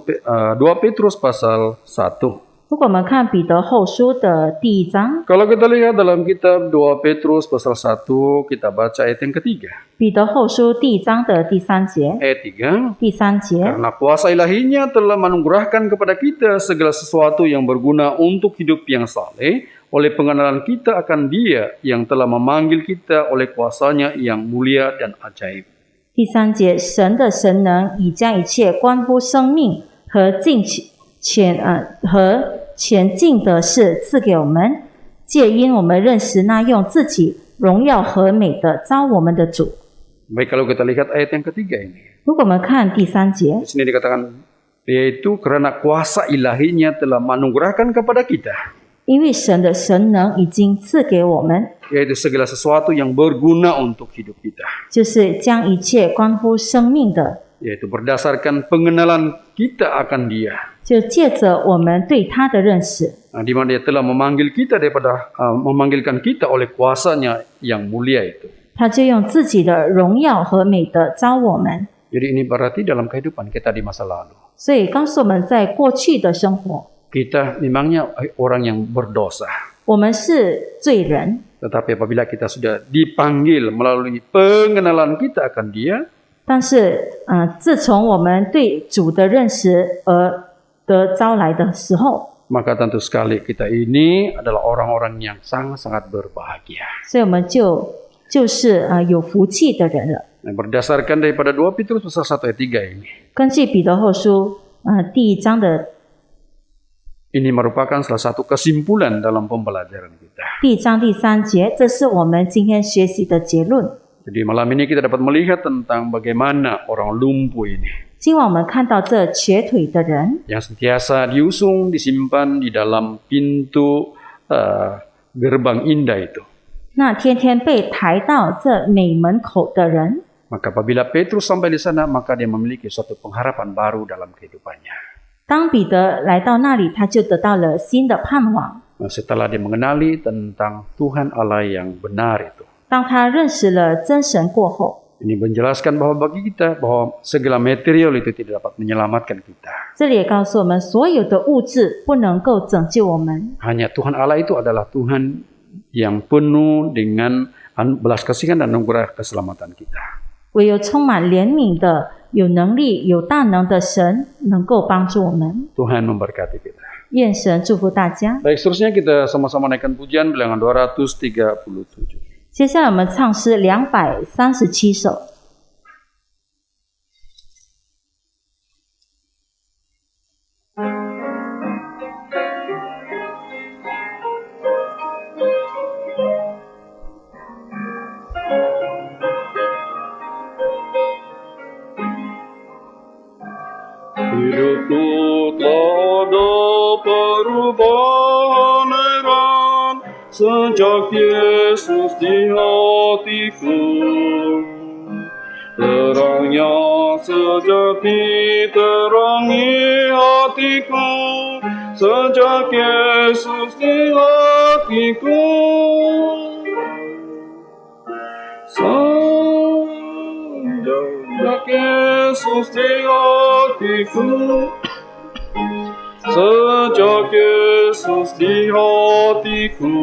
Petrus pasal 1. 如果我们看彼得后书的第1章， Kalau kita lihat dalam kitab 2 Petrus pasal 1, kita baca ayat yang ketiga. 彼得后书第1章的第3节， Ayat 3. 第3节， Karena kuasa ilahinya telah menganugerahkan kepada kita segala sesuatu yang berguna untuk hidup yang saleh oleh pengenalan kita akan Dia yang telah memanggil kita oleh kuasanya yang mulia dan ajaib. 第3节，神的神能已将一切关乎生命和前进的事赐给我们，借因我们认识那用自己荣耀和美的召我们的主。 Baik, kalau kita lihat ayat yang ketiga ini. 如果我们看第3节， Di sini dikatakan, yaitu karena kuasa ilahinya telah menganugerahkan kepada kita, 因为神的神能已经赐给我们， yaitu segala sesuatu yang berguna untuk hidup kita, 就是将一切关乎生命的， yaitu berdasarkan pengenalan kita akan Dia, 就借着我们对他的认识， di mana Dia telah memanggilkan kita oleh kuasanya yang mulia itu. 他就用自己的荣耀和美德召我们。 Jadi ini berarti dalam kehidupan kita di masa lalu, 所以告诉我们，在过去的生活， kita memangnya orang yang berdosa. 我们是罪人， Tetapi apabila kita sudah dipanggil melalui pengenalan kita akan Dia, 但是自从我们对主的认识而得招来的时候， maka tentu sekali kita ini adalah orang-orang yang sangat-sangat berbahagia. 所以我们就是有福气的人了。 Nah, berdasarkan daripada 2 Petrus pasal 1 ayat 3 ini, 根据彼得后书第1章的 ini merupakan salah satu kesimpulan dalam pembelajaran kita. 第1章第3节，这是我们今天学习的结论。 Jadi malam ini kita dapat melihat tentang bagaimana orang lumpuh ini 今晚我们看到这瘸腿的人， yang sentiasa diusung, disimpan di dalam pintu gerbang indah itu. 那天天被抬到这美门口的人， Maka apabila Petrus sampai di sana, maka dia memiliki suatu pengharapan baru dalam kehidupannya. 当彼得来到那里，他就得到了新的盼望。 Nah, setelah dia mengenali tentang Tuhan Allah yang benar itu. 当他认识了真神过后， Ini menjelaskan bahwa bagi kita bahwa segala material itu tidak dapat menyelamatkan kita. 这里也告诉我们，所有的物质不能够拯救我们， Hanya Tuhan Allah itu adalah Tuhan yang penuh dengan belas kasihan dan anugerah keselamatan kita. 唯有充满怜悯的、有能力、有大能的神能够帮助我们。 Tuhan memberkati kita. 愿神祝福大家。 Baik, seterusnya kita sama-sama naikkan pujian bilangan 237. 接下来我们唱诗237首。 Hidupku telah ada perubahan heran sejak Yesus di hatiku. Terangnya sejati terangi hatiku sejak Yesus di hatiku. Sejak Yesus di hatiku, sejak Yesus di hatiku,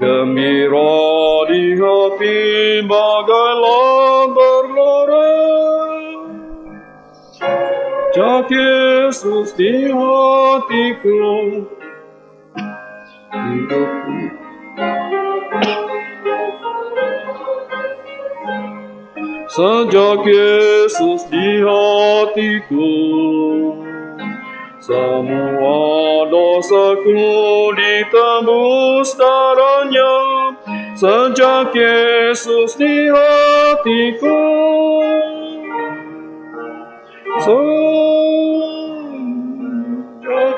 gembira di hati bagailah bergelora. Sejak Yesus di hatiku, hidupku. Sejak Yesus di hatiku, semua dosaku ditebus darahnya. Sejak Yesus di hatiku, sejak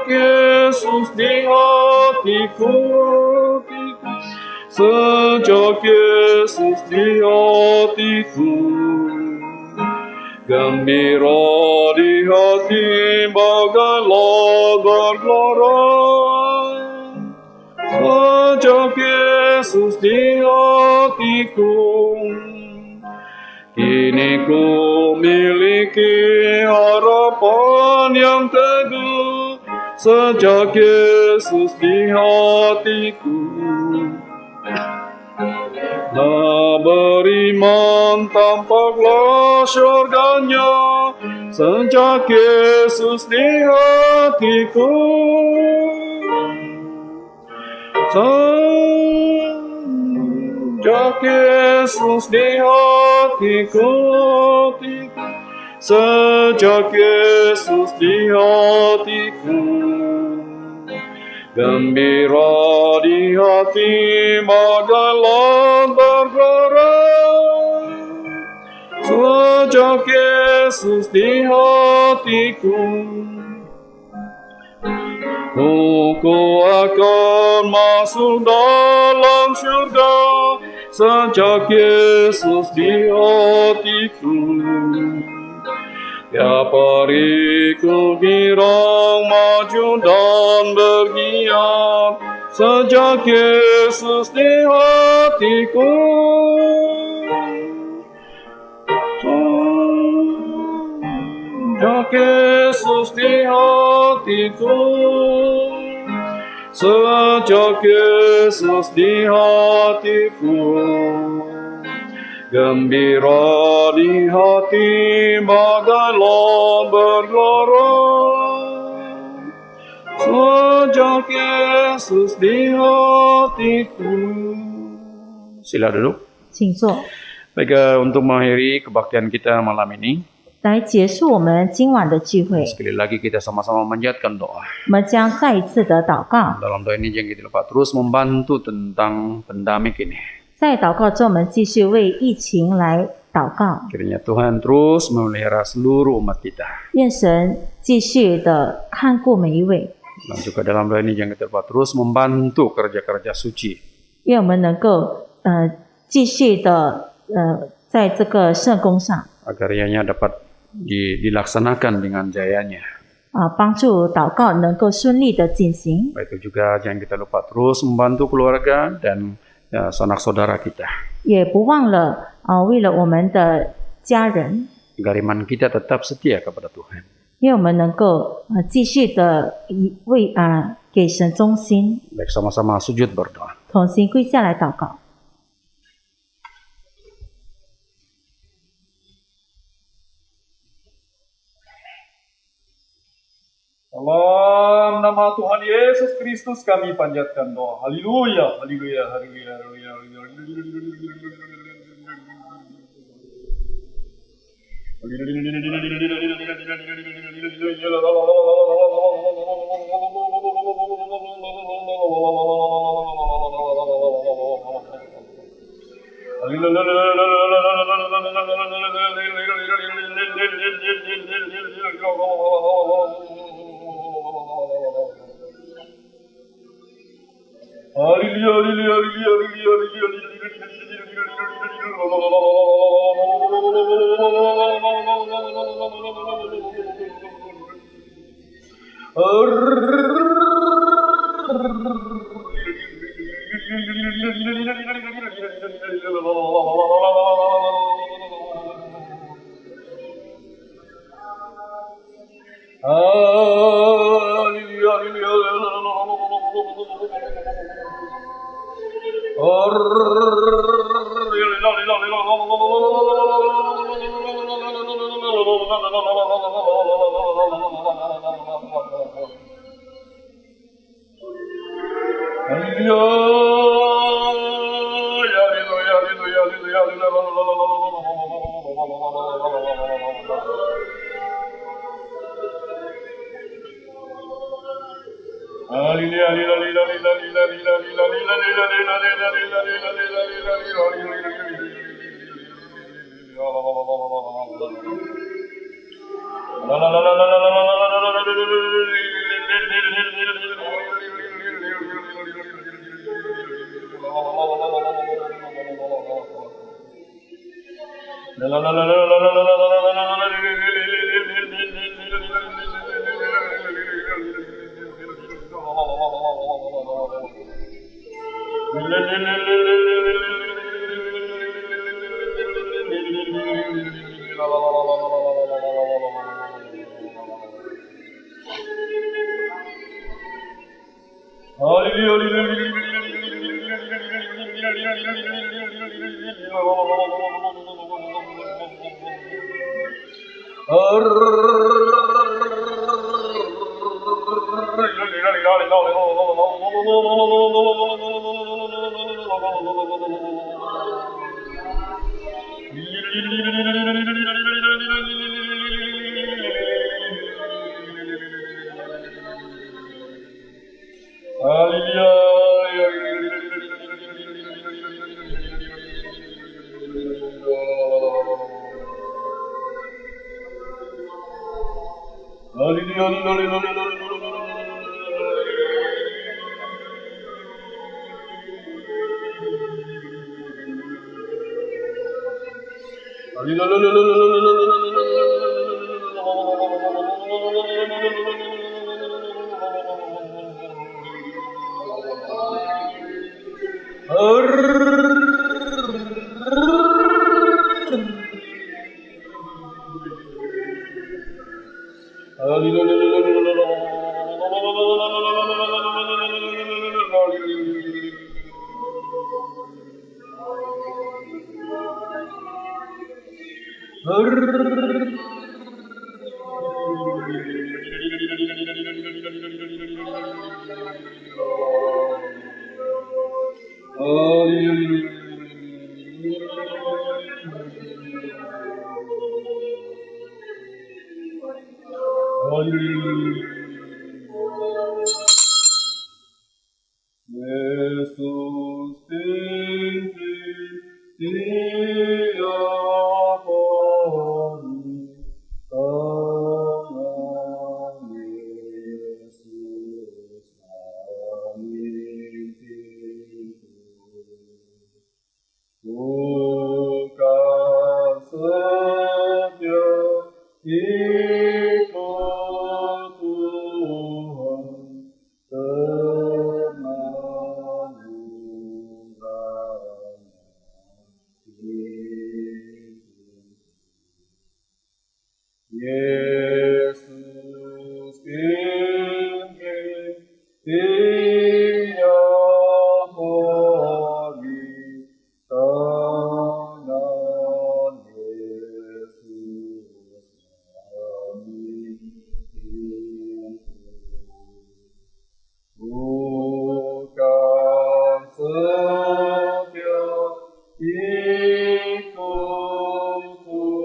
Yesus di hatiku, sejak Yesus di hatiku, gembira di hati bagailah bergelora. Sejak Yesus di hatiku, kini ku miliki harapan yang teguh. Sejak Yesus di hatiku, nah beriman tampaklah syurganya. Sejak Yesus di hatiku, sejak Yesus di hatiku, sejak Yesus di hatiku, gembira di hati bagailah bergelora. Sejak Yesus di hatiku, ku akan masuk dalam syurga. Sejak Yesus di hatiku, tiap hari ku girang maju dan bergiat. Sejak Yesus di hatiku, sejak Yesus di hatiku, sejak Yesus di hatiku, gembira di hati bagai lom bergelora. Sejak Yesus di hatiku. Sila duduk. 请坐。 Baik, untuk mengakhiri kebaktian kita malam ini, 来结束我们今晚的聚会， sekali lagi kita sama-sama menjadikan doa. 我们将再一次的祷告。 Dalam doa ini jangan kita lupa terus membantu tentang pandemik ini. 在祷告中，我们继续为疫情来祷告， Kiranya Tuhan terus memelihara seluruh umat kita. 愿神继续的看顾每一位， Dan juga dalam doa ini jangan kita lupa terus membantu kerja-kerja suci. 愿我们能够继续的在这个圣工上 Agar ianya dapat dilaksanakan dengan jayanya. 帮助祷告能够顺利的进行。 Itu juga jangan kita lupa terus membantu keluarga dan sanak saudara kita. 也不忘了为了我们的家人， Agar iman kita tetap setia kepada Tuhan. 愿我们能够继续的给神忠心， Baik, sama-sama sujud berdoa. 同心跪下来祷告。 Dalam nama Tuhan Yesus Kristus kami panjatkan doa. Haleluya, haleluya, haleluya, haleluya. Yesus dia poni tangan Yesus amin bukan setia ikut Tuhan Yesus pimpin tiap hari tangan Yesus kami pimpin bukan setia ikut Tuhan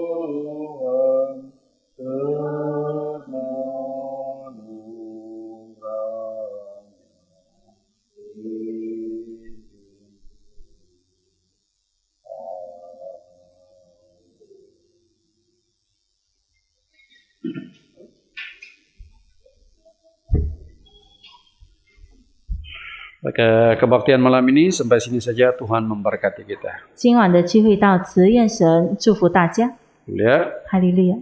Maka kebaktian malam ini sampai sini saja. Tuhan memberkati kita. 今晚的聚会到此，愿神祝福大家， Haleluya. 哈利路亚。